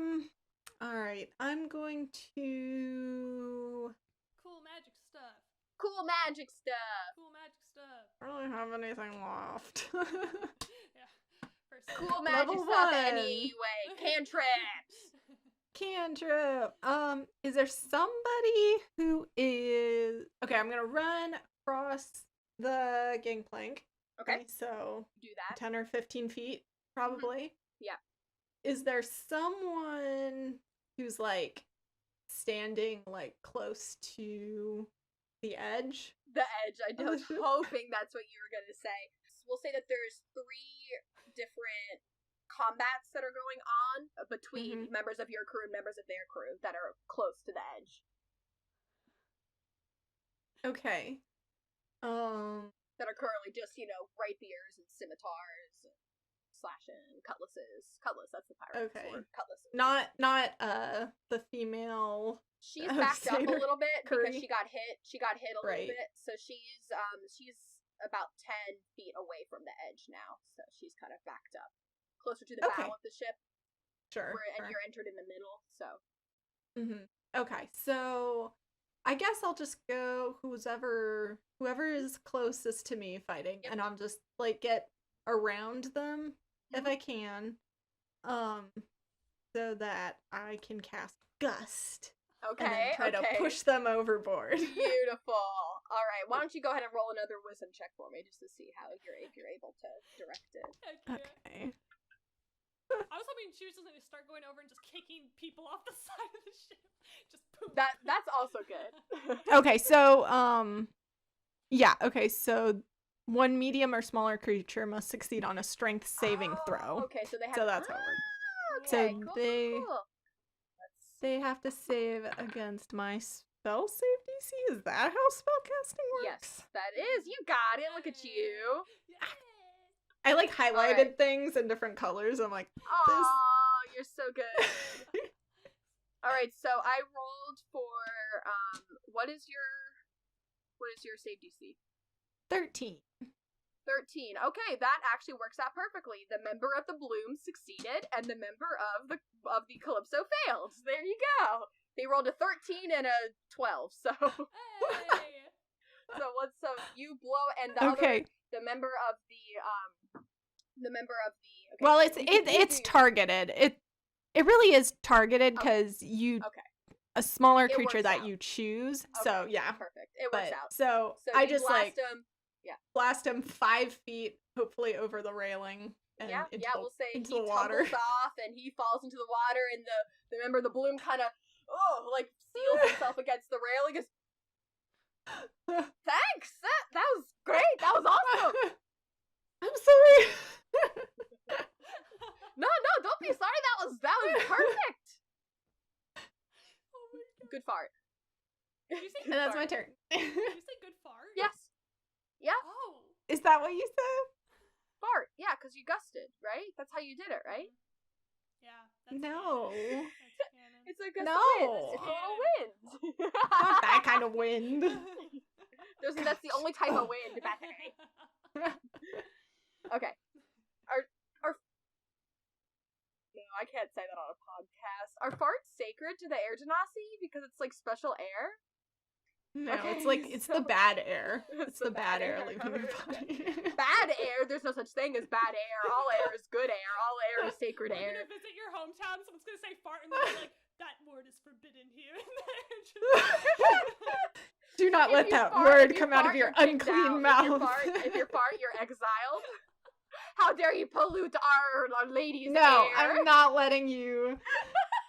right. I'm going to... Cool magic stuff. Cool magic stuff. I don't really have anything left. Yeah. First Cool magic Level stuff 1. anyway. Cantrips. Cantrip. Is there somebody who is... Okay, I'm gonna run across the gangplank. Okay. So Do that. 10 or 15 feet, probably. Yeah. Is there someone who's, like, standing, like, close to the edge? The edge. I was hoping that's what you were going to say. We'll say that there's 3 different combats that are going on between members of your crew and members of their crew that are close to the edge. Okay. That are currently just, rapiers and scimitars and slashing cutlasses. Cutlass, that's the pirate sword. Cutlasses. Not the female. She's backed up a little bit Curry. because she got hit. She got hit a little bit, so she's about 10 feet away from the edge now. So she's kind of backed up, closer to the bow of the ship. Sure. And you're entered in the middle. So. Okay, so I guess I'll just go whoever is closest to me fighting, and I'll just like get around them if I can, so that I can cast Gust. Okay. And then try to push them overboard. Beautiful. All right. Why don't you go ahead and roll another wisdom check for me, just to see if you're able to direct it. Okay. I was hoping she was just going to start going over and just kicking people off the side of the ship. Just poop. That's also good. Okay, so so one medium or smaller creature must succeed on a strength saving throw. Okay, so they have. So that's how it works. Okay, So cool. they have to save against my spell save DC. Is that how spellcasting works? Yes, that is. You got it. Look at you. I like highlighted things in different colors. I'm like, oh, you're so good. All right, so I rolled for what is your save DC? 13. 13. Okay, that actually works out perfectly. The member of the Bloom succeeded, and the member of the Calypso failed. There you go. They rolled a 13 and a 12. So Hey! so you blow, and the Okay. the member of the okay, Well, so it's you do your- targeted. It really is targeted because Okay. a smaller It creature works that out. you choose. Okay, So yeah, perfect. It works out. So So I you just blast him. blast him 5 feet, hopefully over the railing. And into We'll say into he the water. tumbles off and he falls into the water, and the member of the Bloom kind of seals himself against the rail. He goes, "Thanks, that was great. That was awesome." I'm sorry. No, don't be sorry. That was perfect. Oh my god. Good fart. Did you say And good that's my fart? turn. Did you say good fart? Yes. Yeah. Oh. Is that what you said? Fart. Yeah, because you gusted, right? That's how you did it, right? Yeah. That's No. canon. That's canon. It's a gust No. of wind. It's a little wind. Not that kind of wind. That's the only type of wind, Bethany. Okay. No, I can't say that on a podcast. Are farts sacred to the air genasi because it's like special air? No, Okay, it's so- the bad air. It's It's the the bad bad air air. leaving your body. Bad air? There's no such thing as bad air. All air is good air. All air is sacred We're air. gonna visit your hometown, someone's gonna say fart, and they'll be like, that word is forbidden here. Do not If let you that fart- word if you come out of fart, your you're kicked unclean out. mouth. If you fart, you're exiled. How dare you pollute our lady's No, air? I'm not letting you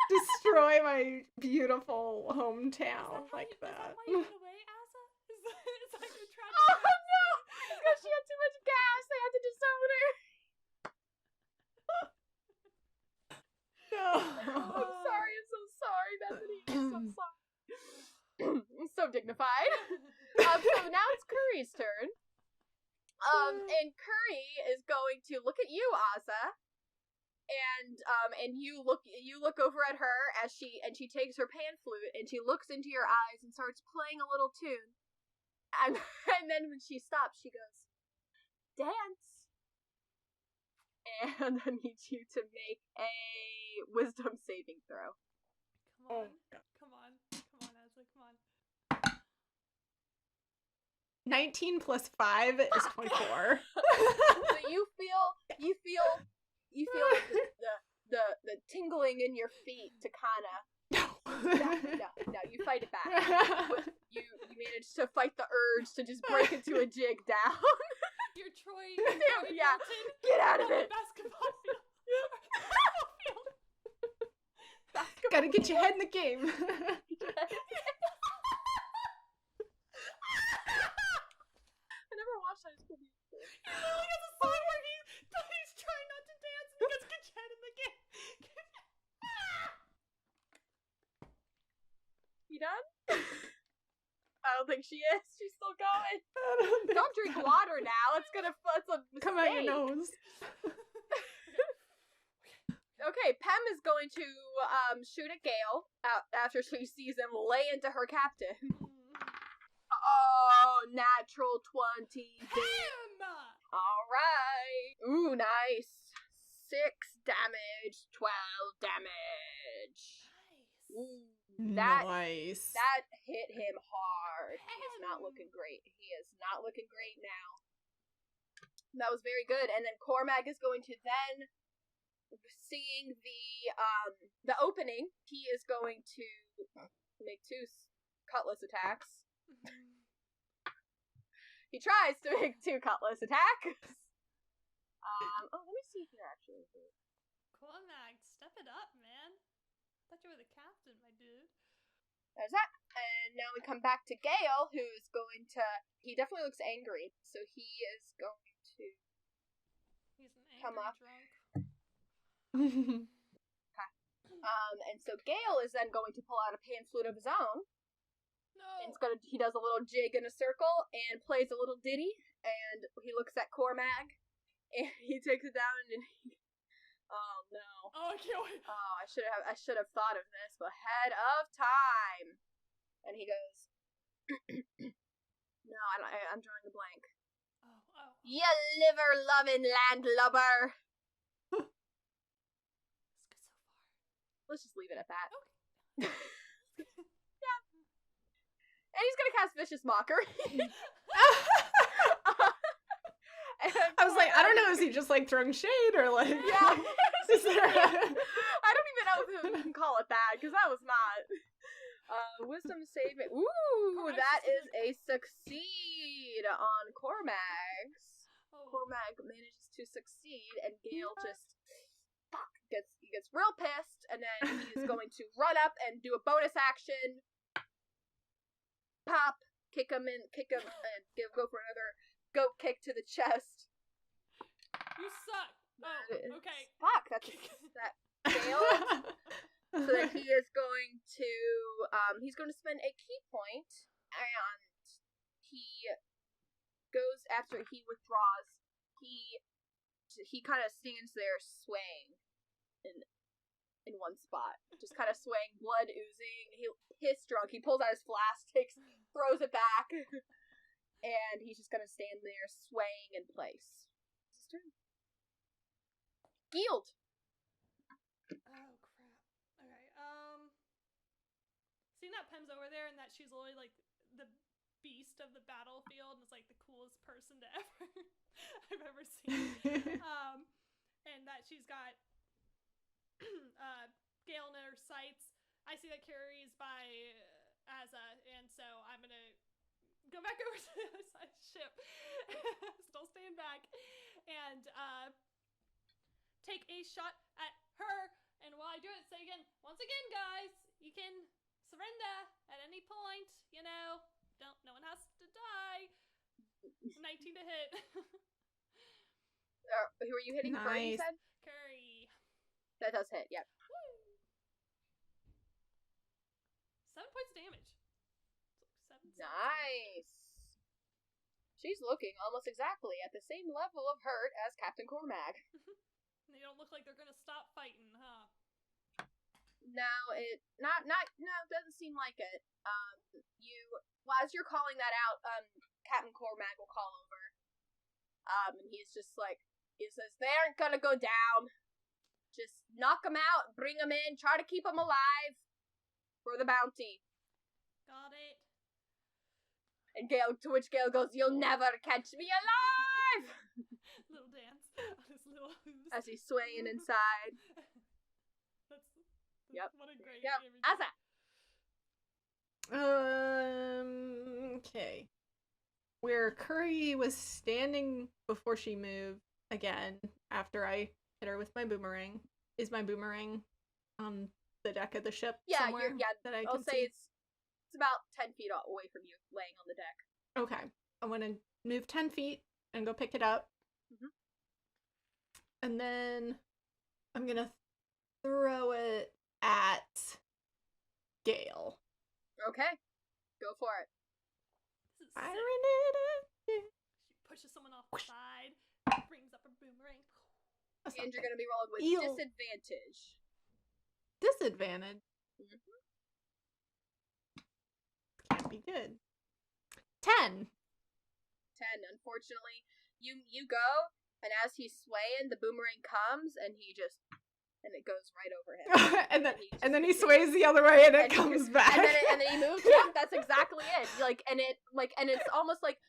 destroy my beautiful hometown like Is that that. why you went away, Asa? Is that your tragic Oh past? no! Because she had too much gas, they had to disown her. No. I'm sorry, I'm so sorry, Bethany. I'm so sorry. I'm so dignified. So now it's Curry's turn. And Curry is going to look at you, Asa, and you look over at her as she takes her pan flute and she looks into your eyes and starts playing a little tune, and then when she stops, she goes, "Dance," and I need you to make a wisdom saving throw. Come on. Oh, God. Come on, Asa, come on. 19 plus 5 is 24. So you feel like the tingling in your feet to kind of no, you fight it back. You manage to fight the urge to just break into a jig down. You're Troy. Yeah, Bolton get out on of the it. basketball field. Gotta get your head in the game. I never watched High School Musical. He literally has a song where he's trying not to dance and he gets get your head in the game. You done? I don't think she is. She's still going. I don't Don't drink water now. It's a Come out your mistake. nose. Okay, Pem is going to shoot at Gale after she sees him lay into her captain. Oh, natural 20. Damn! Alright. Ooh, nice. 6 damage, 12 damage. Nice. Ooh, that Nice. hit him hard. He is not looking great. He is not looking great now. That was very good. And then Cormac is going to then, seeing the opening, he is going to make 2 cutlass attacks. He tries to make 2 cutlass attacks. Let me see here, actually. Cormac, step it up, man. I thought you were the captain, my dude. There's that. And now we come back to Gale, who's going to... He definitely looks angry, so he is going to... He's an Come angry up. drunk. And so Gale is then going to pull out a pan flute of his own. No. And he does a little jig in a circle and plays a little ditty. And he looks at Cormac, and he takes it down, and he... Oh no. Oh, I can't wait. Oh, I should have thought of this ahead of time. And he goes, "No, I'm drawing a blank." Oh. You liver-loving landlubber. Let's just leave it at that. Okay. Yeah. And he's gonna cast Vicious Mockery. I was like, I don't know, is he just like throwing shade or like? Yeah. Is there I don't even know if we can call it that, because that was not. Wisdom saving. Ooh, that is a succeed on Cormag's. Cormag manages to succeed, and Gale just gets real pissed, and then he's going to run up and do a bonus action. Pop, kick him, and go for another goat kick to the chest. You suck. Oh, okay. Fuck, that's that failed. So then he is going to spend a key point, and he goes after he withdraws. He kind of stands there swaying in one spot, just kind of swaying, blood oozing. He pissed drunk. He pulls out his flask, throws it back, and he's just gonna stand there swaying in place. It's his turn. Yield. Oh crap. Okay. Seeing that Pem's over there and that she's literally like the beast of the battlefield and is like the coolest person to I've ever seen. And that she's got Gale in her sights. I see that Carrie is by Azza, and so I'm gonna go back over to the other side of the ship. Still staying back. And take a shot at her. And while I do it, say again, once again, guys, you can surrender at any point, you know. No one has to die. 19 to hit. Who are you hitting? Nice. Curry, you said? Curry. That does hit, yep. Woo. 7 points of damage. Nice. She's looking almost exactly at the same level of hurt as Captain Cormag. They don't look like they're gonna stop fighting, huh? No, it doesn't seem like it. As you're calling that out, Captain Cormag will call over. And he says, they aren't gonna go down. Just knock them out, bring them in, try to keep them alive for the bounty. Got it. And to which Gale goes, "You'll never catch me alive!" Little dance on his little hooves. As he's swaying inside. Yep. What a great Yep. image. Asa. Okay. Where Curry was standing before she moved again after I hit her with my boomerang. Is my boomerang on the deck of the ship somewhere? That I I'll can say see? it's about 10 feet away from you, laying on the deck. Okay. I want to move 10 feet and go pick it up. Mm-hmm. And then I'm going to throw it at Gale. Okay. Go for it. This is Firing sick. it. She pushes someone off the side, brings up her boomerang. And you're going to be rolling with disadvantage. Disadvantage? Mm-hmm. Can't be good. 10. 10. Unfortunately, you go, and as he's swaying, the boomerang comes, and it goes right over him. and then he sways the other way, and it comes back. And then he moves. Yeah, that's exactly it. And it's almost like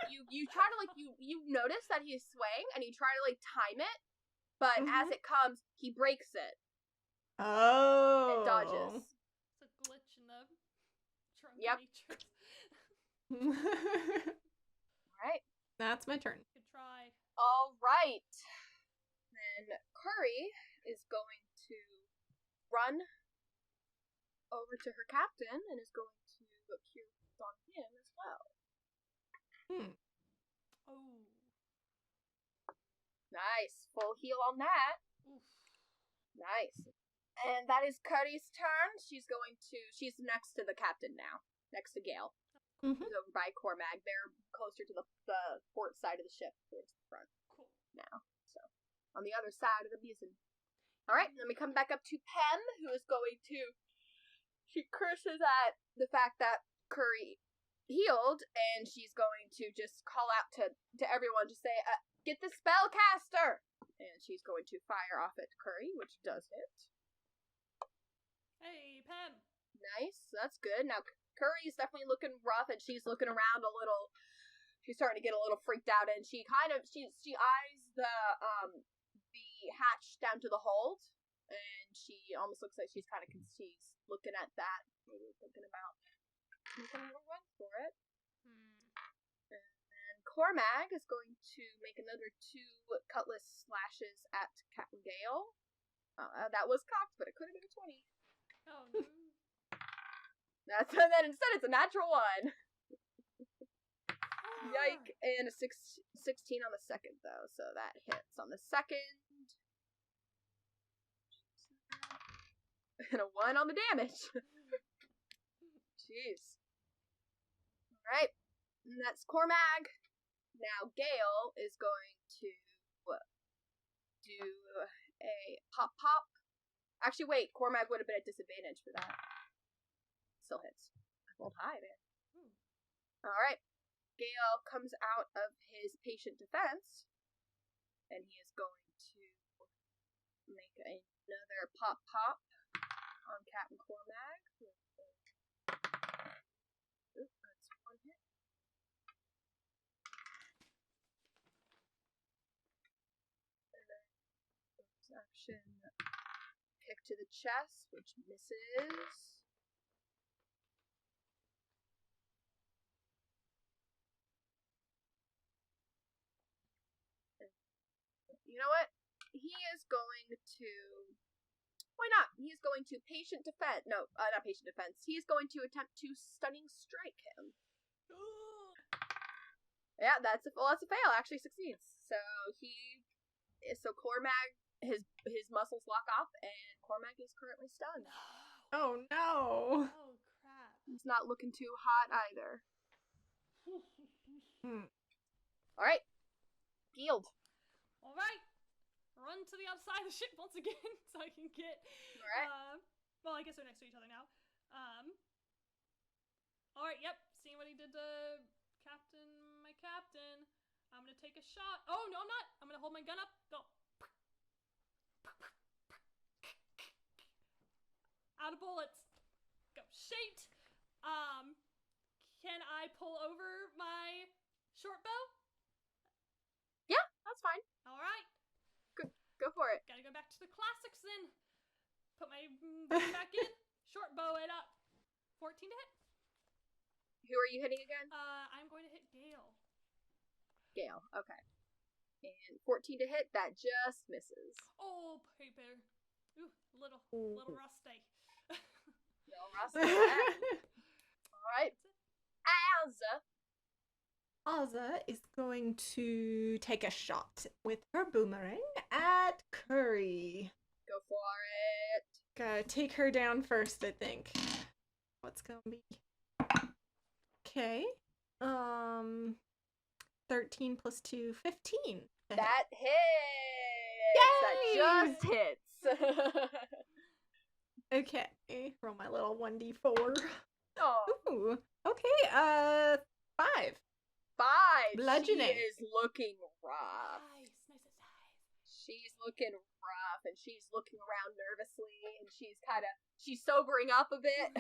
you try to you notice that he's swaying, and you try to time it, but as it comes, he breaks it. Oh. It dodges. It's a glitch in the trunk matrix. Alright. That's my turn. Good try. Alright. Then Curry is going to run over to her captain and is going to cure on him as well. Oh. Nice. Full heal on that. Oof. Nice. And that is Curry's turn. She's next to the captain now. Next to Gale. Mm-hmm. She's over by Cormag. They're closer to the port side of the ship towards the front. Cool. Now. So, on the other side of the Muses. Alright, then we come back up to Pem, who is going to... She curses at the fact that Curry healed, and she's going to just call out to everyone to say, get the spellcaster! And she's going to fire off at Curry, which does hit. Hey, Pem. Nice, that's good. Now, Curry's definitely looking rough, and she's looking around a little. She's starting to get a little freaked out, and she eyes the hatch down to the hold, and she almost looks like she's looking at that, maybe thinking about making a little run for it. And Cormag is going to make another 2 cutlass slashes at Captain Gale. That was cocked, but it could have been a 20. Oh, no. And then instead it's a natural 1. Yike, and a 16 on the second, though, so that hits on the second. And a 1 on the damage. Jeez. Alright, that's Cormag. Now Gale is going to do a pop. Actually, wait, Cormag would have been at disadvantage for that. Still hits. I rolled high there. Alright. Gale comes out of his patient defense, and he is going to make another pop on Captain Cormag. Oop, that's 1 hit. And then action pick to the chest, which misses. You know what? He is going to... Why not? He's going to patient defense. No, not patient defense. He's going to attempt to stunning strike him. Yeah, that's a fail. Actually succeeds. So Cormag, his muscles lock off, and Cormag is currently stunned. Oh no! Oh, crap. He's not looking too hot either. Alright. Healed. Alright. Run to the outside of the ship once again so I can get... Alright. Well, I guess they're next to each other now. Alright, yep. Seeing what he did to my captain. I'm gonna take a shot. Oh, no, I'm not. I'm gonna hold my gun up. Go. Out of bullets. Go. Shaped. Can I pull over my short bow? Yeah, that's fine. Alright. Go for it. Gotta go back to the classics then. Put my bow back in. Short bow it up. 14 to hit. Who are you hitting again? I'm going to hit Gale. Gale, okay. And 14 to hit, that just misses. Oh, paper. Ooh, little rusty. Little rusty. Alright. Azza is going to take a shot with her boomerang at Curry. Go for it. Gotta take her down first, I think. What's gonna be? Okay. 13 plus 2, 15. That hits! Yay! That just hits. Okay. Roll my little 1d4. Oh. Ooh. Okay, 5. 5. Bludgeoning. She is looking rough. Nice as nice. She's looking rough, and she's looking around nervously, and she's sobering up a bit.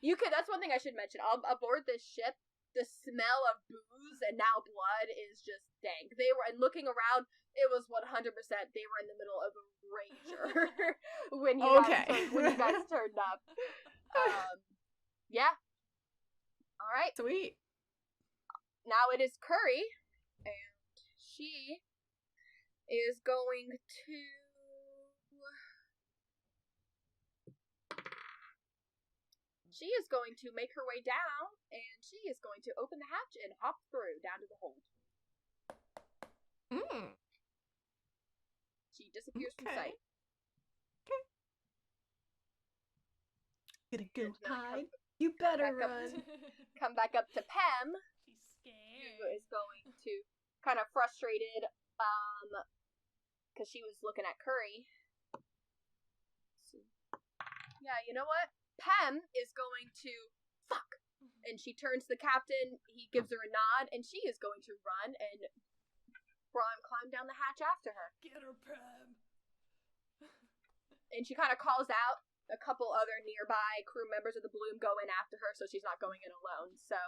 That's one thing I should mention. Aboard this ship, the smell of booze and now blood is just dank. And looking around, it was 100%, they were in the middle of a rager when you guys turned up. Yeah. Alright. Sweet. Now it is Curry, and she is going to... She is going to make her way down, and she is going to open the hatch and hop through down to the hold. She disappears from sight. Okay. Gonna go hide. You better run. Come back up to Pem. She's scared. Who is going to, kind of frustrated, because she was looking at Curry. Yeah, you know what? Pem is going to... Fuck! And she turns to the captain, he gives her a nod, and she is going to run and climb down the hatch after her. Get her, Pam. And she kind of calls out. A couple other nearby crew members of the Bloom go in after her, so she's not going in alone. So,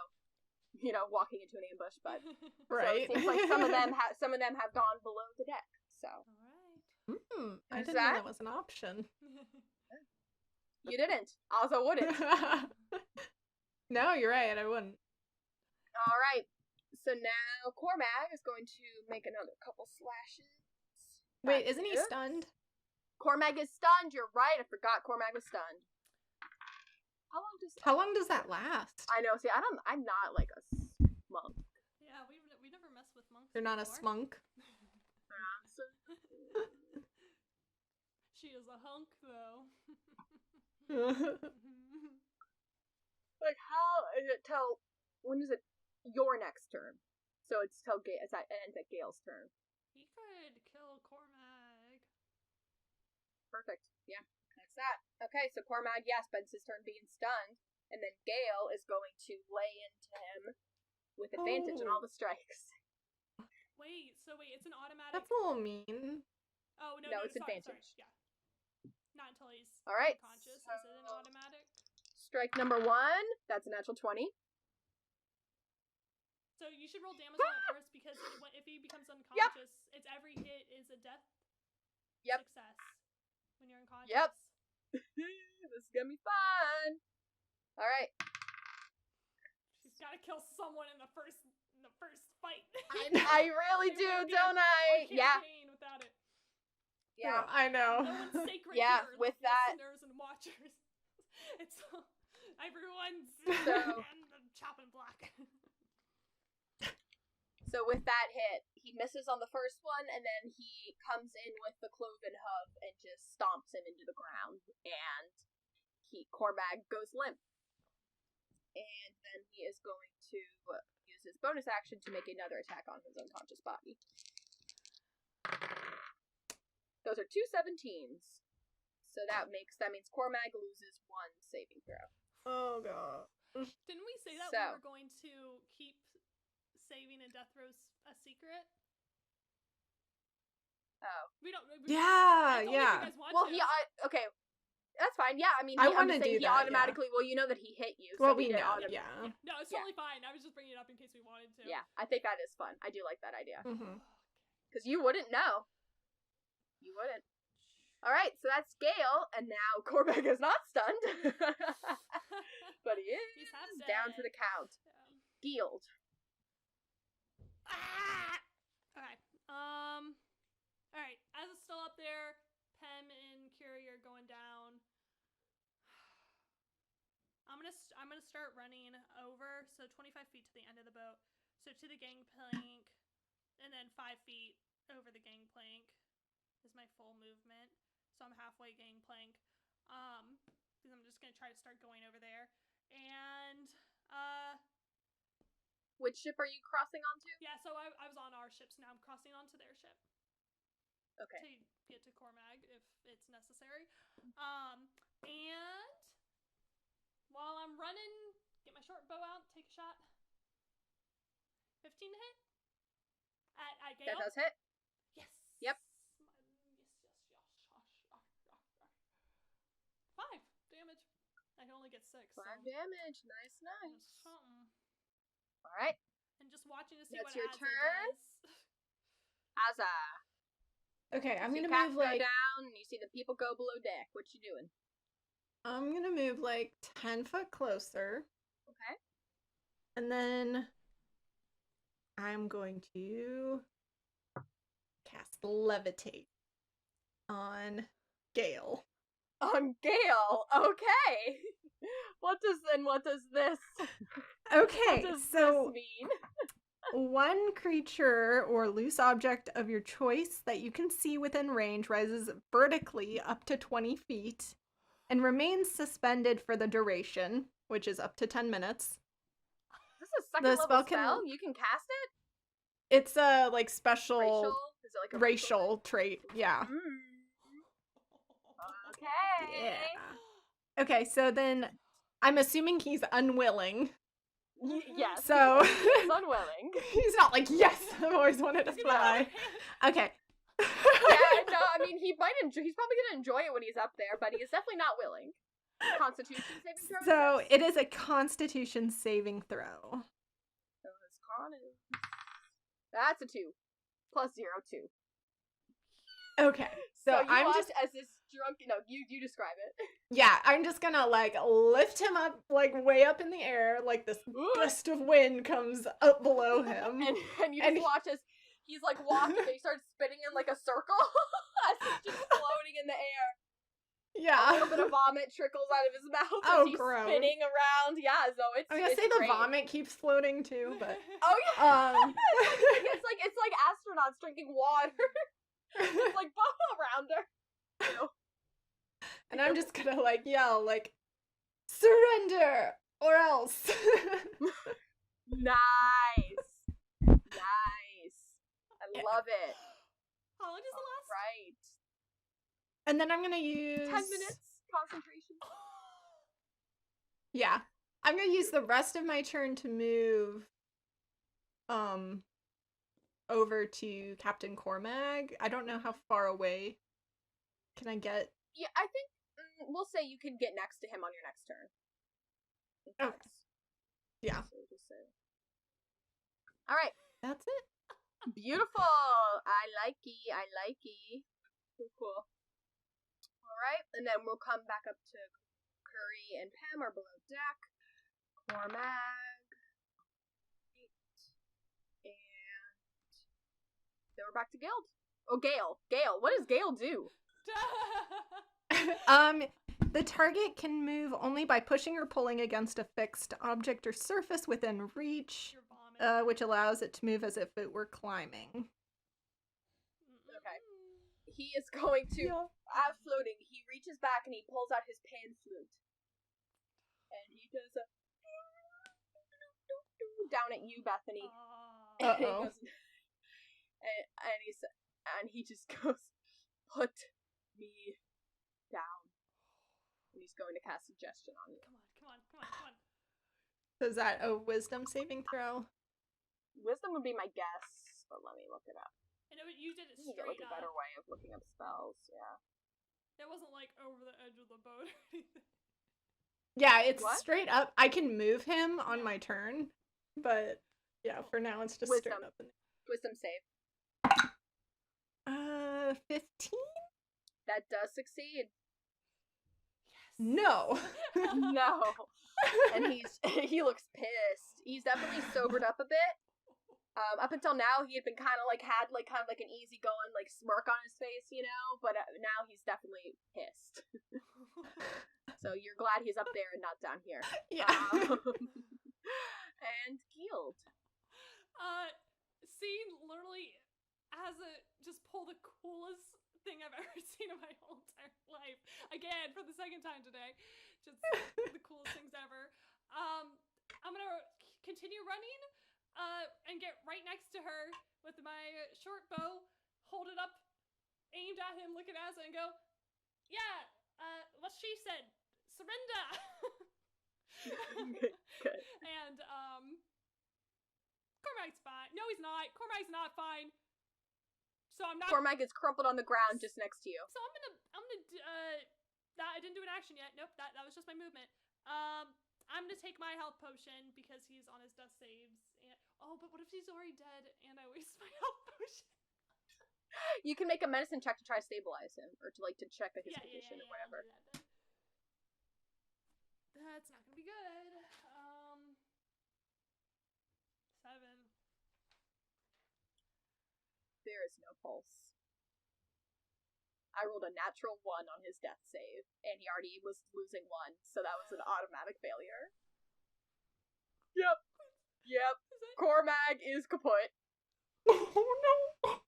walking into an ambush, but Right. So it seems like some of them have gone below the deck. So, All right. I didn't know that was an option. you didn't. Also wouldn't. No, you're right. I wouldn't. All right. So now Cormag is going to make another couple slashes. Wait, isn't he stunned? Cormag is stunned. You're right. I forgot Cormag was stunned. How long does that last? I know. See, I'm not like a monk. Yeah, we never messed with monks. You're not a before. smunk. She is a hunk, though. Like, how is it till, when is it your next turn? So it's till it ends at Gale's turn. He could kill Cormag. Perfect. Yeah, that's that. Okay, so Cormag, spends his turn being stunned, and then Gale is going to lay into him with advantage on all the strikes. Wait, it's an automatic. That's a little mean. Oh, no, it's sorry, advantage. Sorry. Yeah. Not until he's All right, unconscious. so- Is it an automatic? Strike number 1, that's a natural 20. So you should roll damage on it first, because if he becomes unconscious, it's every hit is a death success when you're unconscious. Yep. This is gonna be fun. All right. She's got to kill someone in the first fight. I really do, don't I? Yeah. Without it. Yeah. I know. No one's sacred Yeah, here, with that- listeners and watchers. It's everyone's So- and the Chap and Black. So with that hit, he misses on the first one, and then he comes in with the cloven hoof and just stomps him into the ground, and Cormag goes limp. And then he is going to use his bonus action to make another attack on his unconscious body. Those are 2 17s. So that means Cormag loses 1 saving throw. Oh god. Didn't we say that So- we were going to keep saving and death throws a secret? Oh. We don't. Yeah, it's only if yeah. You guys want Well, to. okay. That's fine. Yeah, I mean, I I'm wanna just saying do he that, automatically. Well, you know that he hit you. Well, so we he did know. automatically. Yeah. No, it's totally fine. I was just bringing it up in case we wanted to. Yeah, I think that is fun. I do like that idea. Mm-hmm. Because you wouldn't know. You wouldn't. Alright, so that's Gale, and now Cormag is not stunned. But he is He's half down dead. for the count. Yeah. Healed. Okay. Alright. As it's still up there, Pem and Curie are going down. I'm gonna start running over, so 25 feet to the end of the boat. So to the gangplank, and then 5 feet over the gangplank is my full movement. So I'm halfway gangplank. Because I'm just gonna try to start going over there. And Which ship are you crossing onto? yeah, so I was on our ship, so now I'm crossing onto their ship Okay. to get to Cormag if it's necessary. And while I'm running, get my short bow out, take a shot. 15 to hit? At Gale? That does hit. Yes. Yep. Yes. 5 damage. I can only get 6. 5 so damage. Nice, that's nice. something. Alright. And just watching to see That's what your adds turn. it does. Azza. Okay, I'm So you gonna cast move go like down, and you see the people go below deck. What you doing? I'm gonna move like 10 foot closer, Okay. and then I'm going to cast Levitate on Gale. On Gale. Okay. What does this? Okay, What does so this mean? one creature or loose object of your choice that you can see within range rises vertically up to 20 feet and remains suspended for the duration, which is up to 10 minutes. This is a second The level spell spell. can- You can cast it. It's a like special Racial? Is it like a racial trait. Yeah. Okay. Yeah. Okay, so then I'm assuming he's unwilling Yes. So he's unwilling. he's not like, yes, I've always wanted to fly. Okay. Yeah, no, I mean, he's probably gonna enjoy it when he's up there, but he is definitely not willing. Constitution saving throw. So it is a Constitution saving throw. So his con is... That's a 2. Plus 0, 2. Okay. So I'm watch just as this drunk... No, you describe it. Yeah, I'm just gonna like lift him up like way up in the air, like this gust of wind comes up below him. and you just watch as he's like walking and he starts spinning in like a circle as he's just floating in the air. Yeah. A little bit of vomit trickles out of his mouth as he's gross. spinning around. Yeah, so it's I'm gonna say great. the vomit keeps floating too, but Oh yeah. It's like astronauts drinking water. It's like bubble around her. And I'm just gonna like yell like, surrender or else. Nice. I love it. How long does it last? Right. And then I'm gonna use 10 minutes concentration. Yeah. I'm gonna use the rest of my turn to move over to Captain Cormag. I don't know how far away can I get. Yeah, I think we'll say you can get next to him on your next turn. Okay. Yeah. So just say. All right. That's it. Beautiful. I likey. Cool. All right, and then we'll come back up to Curry and Pam are below deck. Cormag. And then we're back to Guild. Oh, Gale. What does Gale do? The target can move only by pushing or pulling against a fixed object or surface within reach, which allows it to move as if it were climbing. Okay. He is going to, as floating, he reaches back and he pulls out his pan flute. And he does a down at you, Bethany. Uh-oh. And he just goes, put me down. And he's going to cast Suggestion on you. Come on. So is that a wisdom saving throw? Wisdom would be my guess, but let me look it up. And you did it I think straight like a up. better way of looking up spells, yeah. It wasn't like over the edge of the boat or anything. Yeah, it's What? straight up. I can move him on my turn, but yeah, for now it's just Wisdom. straight up. Wisdom save. 15? That does succeed. No. No. And he looks pissed. He's definitely sobered up a bit. Up until now, he had been kind of like an easygoing like smirk on his face, you know. But now he's definitely pissed. So you're glad he's up there and not down here. Yeah. And Guild. Scene literally has just pulled the coolest thing I've ever seen in my whole entire life. Again, for the second time today. Just the coolest things ever. I'm gonna continue running. And get right next to her with my short bow, hold it up, aimed at him, looking at us, and go, yeah, what she said, surrender! Good. And, Cormag's fine. No, he's not. Cormag's not fine. So I'm not... Cormag is crumpled on the ground just next to you. So I'm gonna, I didn't do an action yet. Nope, that was just my movement. I'm gonna take my health potion because he's on his death saves. And but what if he's already dead and I waste my health potion? You can make a medicine check to try to stabilize him, or to check his condition or whatever. That's not gonna be good. 7. There is no pulse. I rolled a natural 1 on his death save, and he already was losing 1, so that was an automatic failure. Yep. Cormag is kaput. Oh no.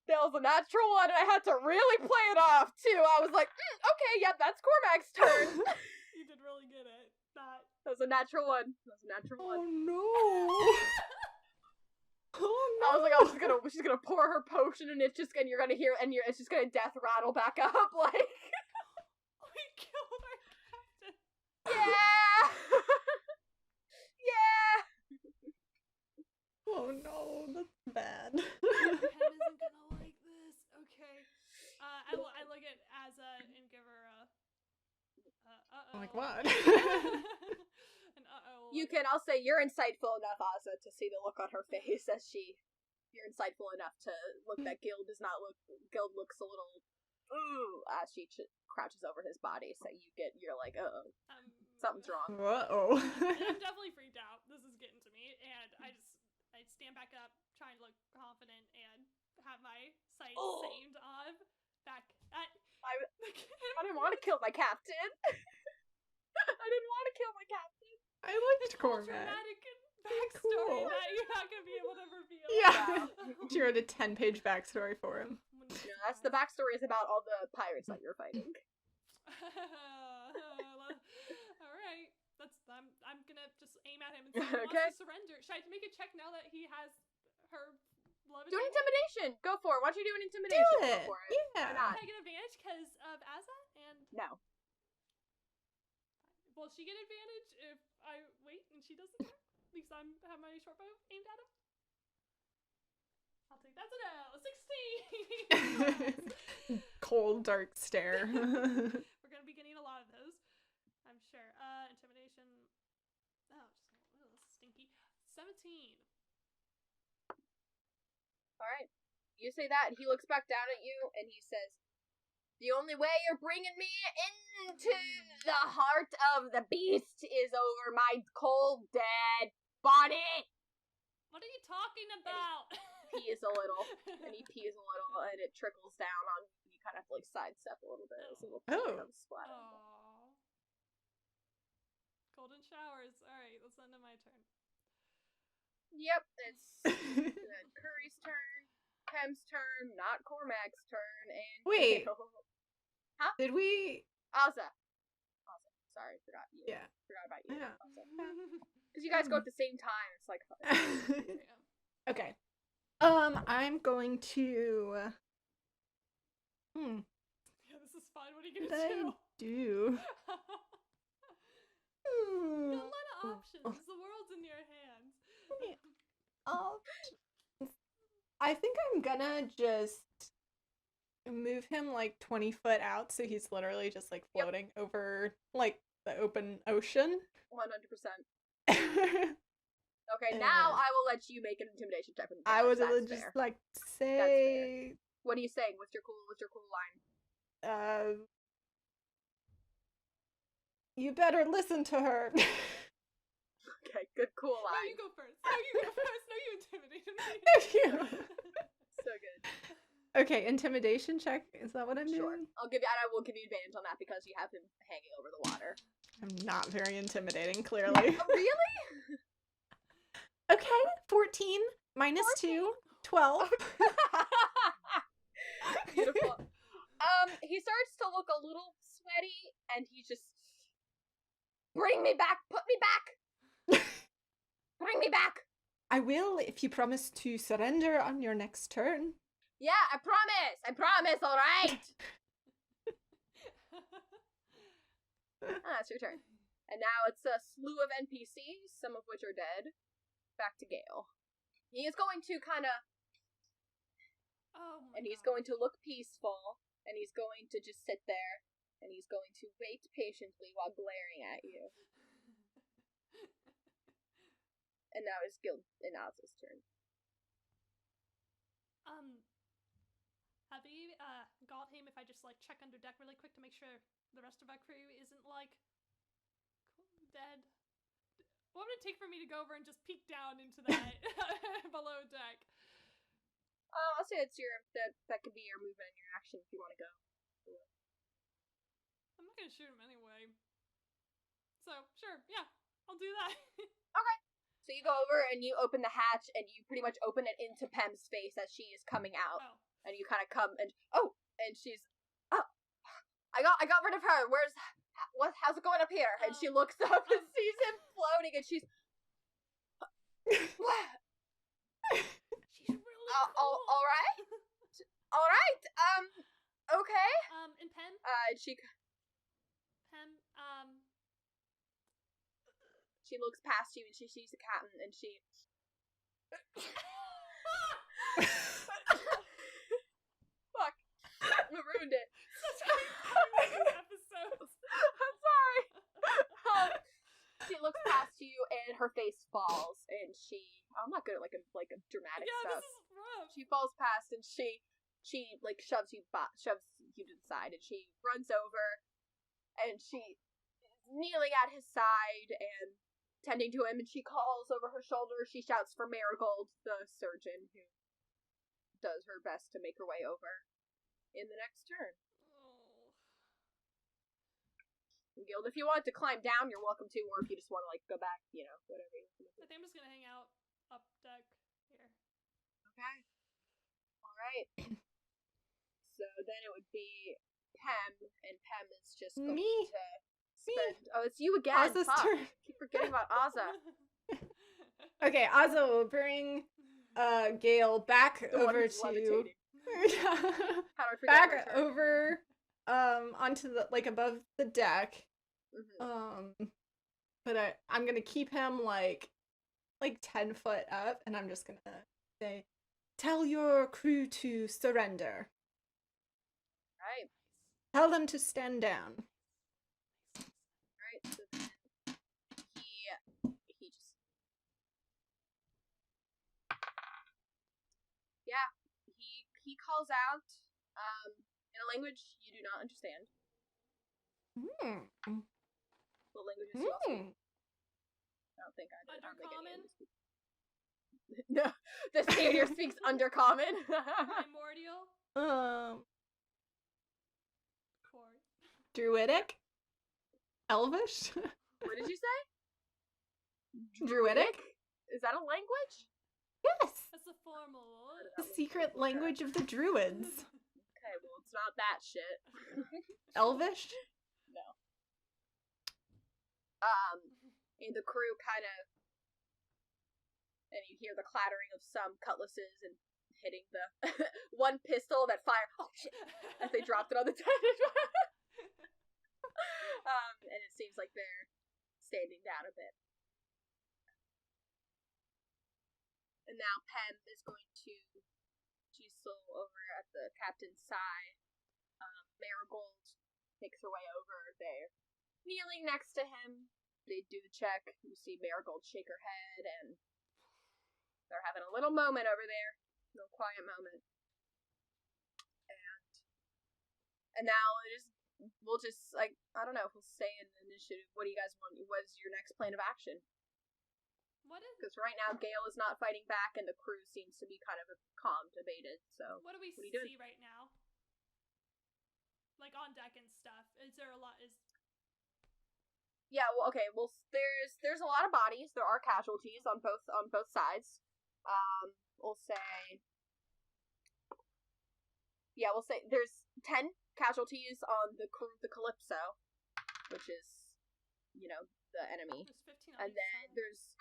That was a natural 1, and I had to really play it off, too. I was like, okay, yep, that's Cormag's turn. You did really get it. That was a natural 1. Oh no. Oh no. I was like, she's gonna pour her potion, and it's gonna hear, and it's just gonna death rattle back up, like. We killed our captain. Yeah! I'm like, what? And I'll say you're insightful enough, Asa, to see the look on her face as you're insightful enough to look that Gil looks a little, as she crouches over his body, so you're like, something's wrong. Whoa. I'm definitely freaked out. This is getting to me, and I stand back up, trying to look confident, and have my sights aimed on back at. I didn't want to kill my captain. I didn't want to kill my captain. I liked Cormac. Dramatic backstory Cool. that you're not gonna be able to reveal. Yeah. She wrote a 10-page backstory for him. Yeah, that's the backstory is about all the pirates that you're fighting. All right, I'm gonna just aim at him and see if he wants to surrender. Should I make a check now that he has her love? Do an intimidation. Go for it. Why don't you do an intimidation? Do it. Go for it. Yeah. Why not? Can I get advantage because of Asa? And No. will she get advantage if I wait and she doesn't? Because I have my short bow aimed at him. I'll take that's an L. 16. Cold, dark stare. We're gonna be getting a lot of those, I'm sure. Intimidation. Oh, just a little stinky. 17. All right. You say that, and he looks back down at you, and he says, "The only way you're bringing me into the heart of the beast is over my cold, dead body." What are you talking about? Pees a little, and he pees a little, and it trickles down on you. You kind of have to, like, sidestep a little bit as a little pee comes splattering. Aww. Golden showers. Alright, let's end on my turn. Yep, it's Curry's turn, Pem's turn, not Cormac's turn, and Wait. Huh? Did we? Asa. Sorry, forgot you. Yeah. Forgot about you. Yeah. Because you guys go at the same time. It's like. Yeah. Okay. I'm going to. Yeah, this is fun. What are you What gonna did do? I do? You got a lot of options. The world's in your hands. I think I'm gonna just move him like 20 foot out so he's literally just like floating over like the open ocean. 100%. Okay, now I will let you make an intimidation check. I would That's just fair. like say, What are you saying? What's your cool line? You better listen to her. Okay, good cool No, line. you go first. No, you go first. No, you intimidate him. Thank you. So good. Okay, intimidation check. Is that what I'm Sure. doing? I will give you advantage on that because you have him hanging over the water. I'm not very intimidating, clearly. Oh, really? Okay, 14 minus 2, 12. Beautiful. He starts to look a little sweaty, and he just bring me back, put me back, bring me back. I will if you promise to surrender on your next turn. Yeah, I promise. All right. It's your turn. And now it's a slew of NPCs, some of which are dead. Back to Gale. He is going to kind of, and he's going to look peaceful, and he's going to just sit there, and he's going to wait patiently while glaring at you. And now it's Alza's turn. Have you got him if I just like check under deck really quick to make sure the rest of our crew isn't like dead? What would it take for me to go over and just peek down into that below deck? I'll say it's that could be your movement and your action if you want to go. I'm not gonna shoot him anyway. So sure, yeah, I'll do that. Okay. So you go over and you open the hatch and you pretty much open it into Pem's face as she is coming out. Oh. And you kind of come and she's I got rid of her. How's it going up here? And she looks up and sees him floating and she's what? She's really cool. All right. Okay. And Pem? And she looks past you and she sees the captain and she Fuck. I ruined it. Such a episodes. I'm sorry. looks past you and her face falls, and I'm not good at like a dramatic stuff. This is rough. She falls past, and she like shoves you to the side, and she runs over, and she is kneeling at his side and tending to him, and she calls over her shoulder. She shouts for Marigold, the surgeon, who does her best to make her way over in the next turn. Guild, if you want to climb down, you're welcome to, or if you just want to like go back, whatever. I think I'm just gonna hang out up deck here. Okay. All right. So then it would be Pem, and Pem is just going to spend. Oh, it's you again. Ozza's turn. I keep forgetting about Ozza. Okay, Ozza will bring Gale back over to How do I forget back her turn? over onto the like above the deck. But I'm gonna keep him like 10 foot up, and I'm just gonna say, "Tell your crew to surrender. Right. Tell them to stand down." Right. So then he just he calls out in a language you do not understand. What language is he speaking? I don't think I did. Undercommon? No, the savior speaks Undercommon. Primordial? Chord. Druidic? Elvish? What did you say? Druidic? Is that a language? Yes! That's a formal word. The secret language of the druids. Okay, well, it's not that shit. Elvish? No. And the crew kind of, and you hear the clattering of some cutlasses and hitting the one pistol that fired. Oh shit! As they dropped it on the table. And it seems like they're standing down a bit. And now Pem is going to chisel over at the captain's side. Marigold makes her way over there, kneeling next to him. They do the check. You see Marigold shake her head, and they're having a little moment over there. A little quiet moment. And now we'll just, like, I don't know if we'll say in the initiative, what do you guys want? What is your next plan of action? Because right now Gale is not fighting back, and the crew seems to be kind of calm, debated. So what do we you doing? see right now? Like on deck and stuff. Is there a lot? Yeah, well, okay. Well, there's a lot of bodies. There are casualties on both sides. We'll say there's 10 casualties on the crew of the Calypso, which is, the enemy. There's 15 on And each then side. there's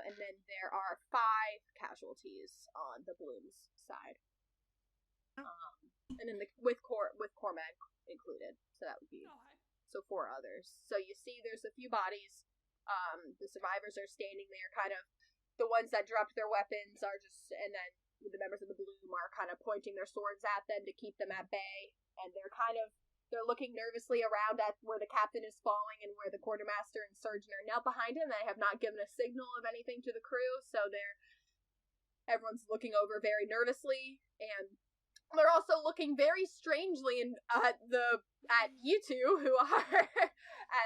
and then there are 5 casualties on the Bloom's side. And then with Cormac included, so that would be so 4 others. So you see, there's a few bodies. The survivors are standing there, kind of. The ones that dropped their weapons are just, and then the members of the Bloom are kind of pointing their swords at them to keep them at bay, and they're looking nervously around at where the captain is falling and where the quartermaster and surgeon are knelt behind him. They have not given a signal of anything to the crew, so everyone's looking over very nervously, and they're also looking very strangely at you two, who are,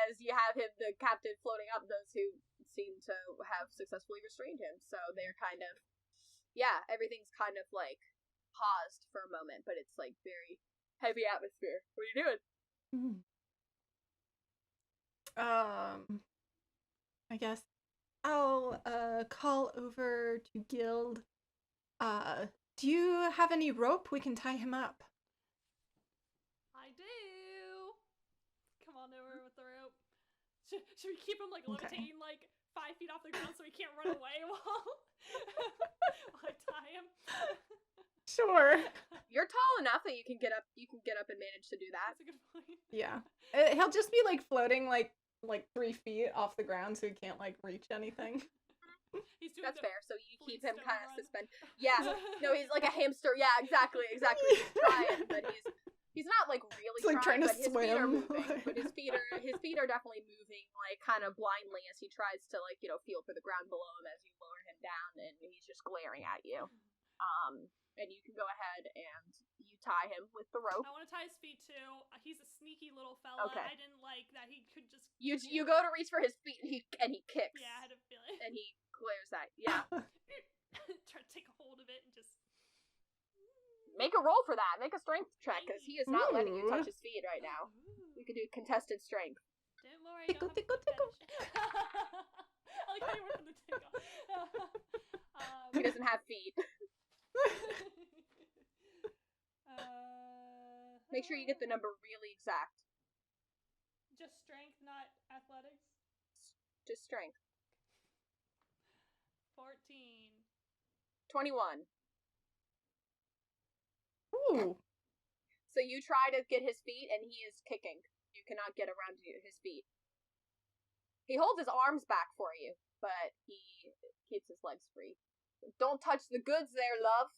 as you have the captain floating up, those who seem to have successfully restrained him. So they're kind of, everything's kind of like paused for a moment, but it's like very heavy atmosphere. What are you doing? I guess I'll call over to Guild. Do you have any rope? We can tie him up. I do. Come on over with the rope. Should we keep him levitating 5 feet off the ground so he can't run away while I tie him? Sure. You're tall enough that you can get up. You can get up and manage to do that. That's a good point. Yeah. He'll just be floating 3 feet off the ground, so he can't reach anything. That's fair. So you keep him kind of suspended. Yeah. No, he's like a hamster. Yeah, exactly. He's trying, but He's not like really It's like trying to but his feet are swim. moving. But his feet are definitely moving, like kind of blindly as he tries to like feel for the ground below him as you lower him down, and he's just glaring at you. And you can go ahead and you tie him with the rope. I want to tie his feet too. He's a sneaky little fella. Okay. I didn't like that he could just. You go to reach for his feet, and he kicks. Yeah, I had a feeling. And he glares at you. Yeah. Try to take a hold of it and just. Make a roll for that. Make a strength check, because he is not letting you touch his feet right now. We could do contested strength. Don't worry, Tickle, I don't tickle, have tickle. I like how you went from the tickle. He doesn't have feet. Make sure you get the number really exact. Just strength, not athletics. Just strength. 14. 21. Ooh. So you try to get his feet, and he is kicking. You cannot get around to his feet. He holds his arms back for you, but he keeps his legs free. Don't touch the goods there, love.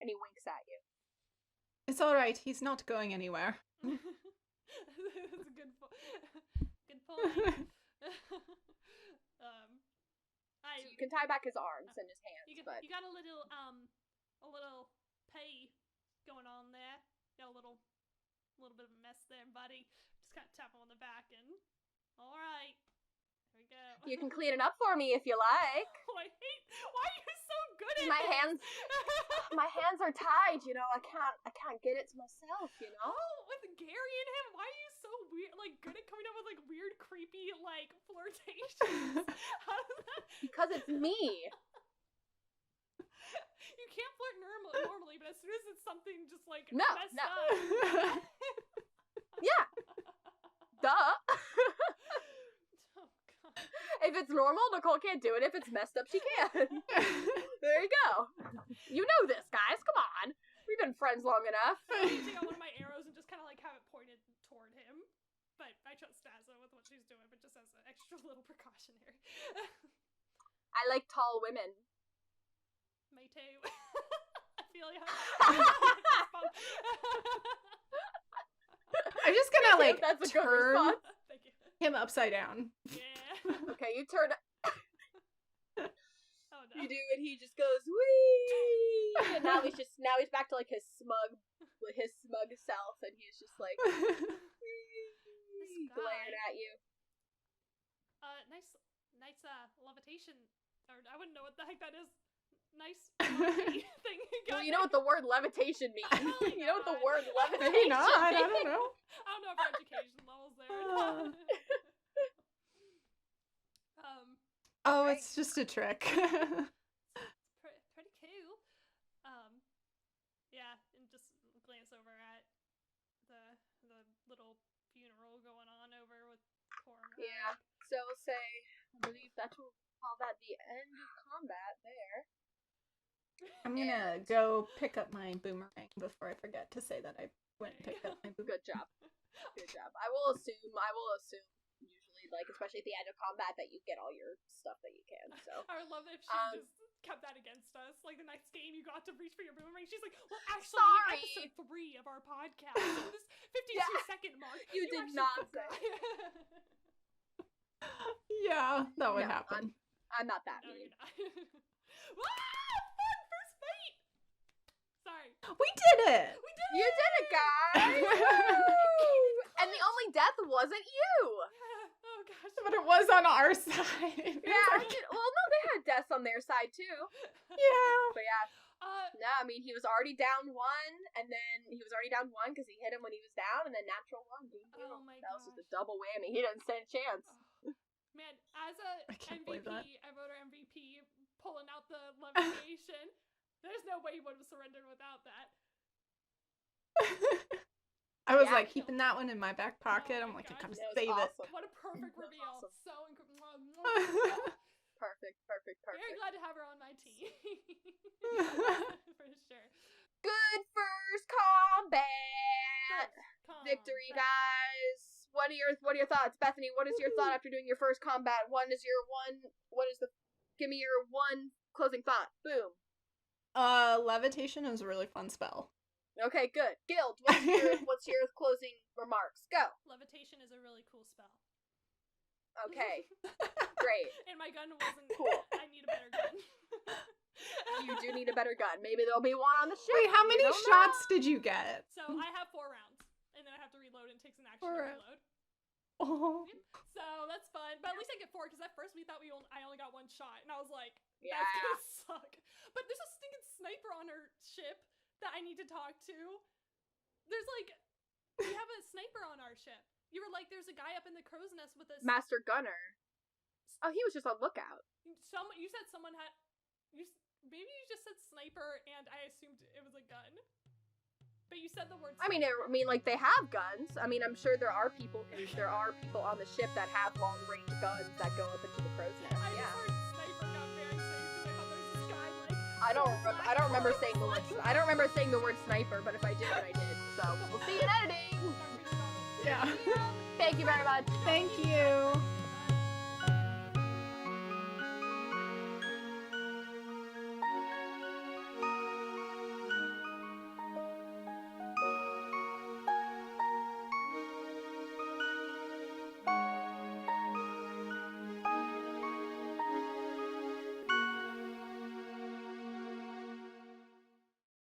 And he winks at you. It's alright, he's not going anywhere. That's a good point. So you can tie back his arms and his hands, you but got a little pay going on there. Got a little bit of a mess there, buddy. Just kind of tap him on the back and all right. There we go. you can clean it up for me if you like. Oh, I hate. Why are you so good at My hands are tied. I can't get it to myself. Oh, with Gary and him, why are you so weird? Like good at coming up with like weird, creepy like flirtations. How does that? Because it's me. You can't flirt normally, but as soon as it's something just like No. messed up. Yeah. Duh. Oh god. If it's normal, Nicole can't do it. If it's messed up, she can. There you go. You know this, guys. Come on. We've been friends long enough. I need to take out one of my arrows and just kind of like have it pointed toward him. But I trust Stazza with what she's doing, but just as an extra little precautionary. I like tall women. Me too. I feel you. I'm just gonna like That's a good turn response. Thank you. him upside down. Yeah. Okay, you turn. Oh no. You do, and he just goes wee. And now he's back to like his smug self, and he's just like glaring at you. Nice levitation. Or I wouldn't know what the heck that is. Nice thing. Well, you know what the word levitation means. Oh You know what the word Maybe levitation not, I means. don't know. I don't know if our education levels there. Oh, it's just a trick. Pretty cool. Yeah, and just glance over at the little funeral going on over with poor Meg. Yeah. So we'll say, I believe that will call that the end of combat there. I'm gonna go pick up my boomerang before I forget to say that I went and picked up my boomerang. Good job. Good job. I will assume usually, like, especially at the end of combat, that you get all your stuff that you can, so. I would love if she just kept that against us. Like, the next game you got to reach for your boomerang. She's like, well, actually, Sorry. episode 3 of our podcast, so this 52-second mark, You did actually not forgot. Yeah, that would No, happen. I'm not that No, mean. you're not. Fun! First fight! Sorry. We did it! We did You did it, guys! Woo! And the only death wasn't you! Oh, gosh. But it was on our side. Yeah, well, no, they had deaths on their side, too. Yeah. But yeah, no, I mean, he was already down 1, and then he was already down 1 because he hit him when he was down, and then natural 1. Oh my That was just a gosh. double whammy. He didn't stand a chance. Man, as a I can't believe that. MVP, I vote our MVP, pulling out the levitation, there's no way he would have surrendered without that. I was Yeah, like keeping that one in my back pocket. Oh I'm my like, I gosh. gotta That was save awesome. What a perfect That's reveal. awesome. So Perfect. very glad to have her on my team. For sure. Good first combat victory, guys. What are your thoughts, Bethany? What is your thought after doing your first combat? Give me your one closing thought. Boom. Levitation is a really fun spell. Okay, good. Guild, what's your closing remarks? Go. Levitation is a really cool spell. Okay. Great. And my gun wasn't Cool. I need a better gun. You do need a better gun. Maybe there'll be one on the ship. Wait, how many You don't shots did you get? So I have 4 rounds, and then I have to reload, and it takes an action to 4 reload. Oh. So that's fun. But at least I get 4, because at first we thought I only got 1 shot, and I was like, Yeah. that's gonna suck. But there's a stinking sniper on our ship that I need to talk to. We have a sniper on our ship. You were like, there's a guy up in the crow's nest with us. Master Gunner. Oh, he was just on lookout. You said someone had. Maybe you just said sniper, and I assumed it was a gun. But you said the word. I mean, like they have guns. I mean, I'm sure there are people on the ship that have long range guns that go up into the crow's nest. I Yeah. just heard sniper got very safe, and I thought there was this guy like. I don't remember saying the word. I don't remember saying the word sniper, but if I did, then I did. So we'll see you in editing. Yeah. Thank you very much. Thank you.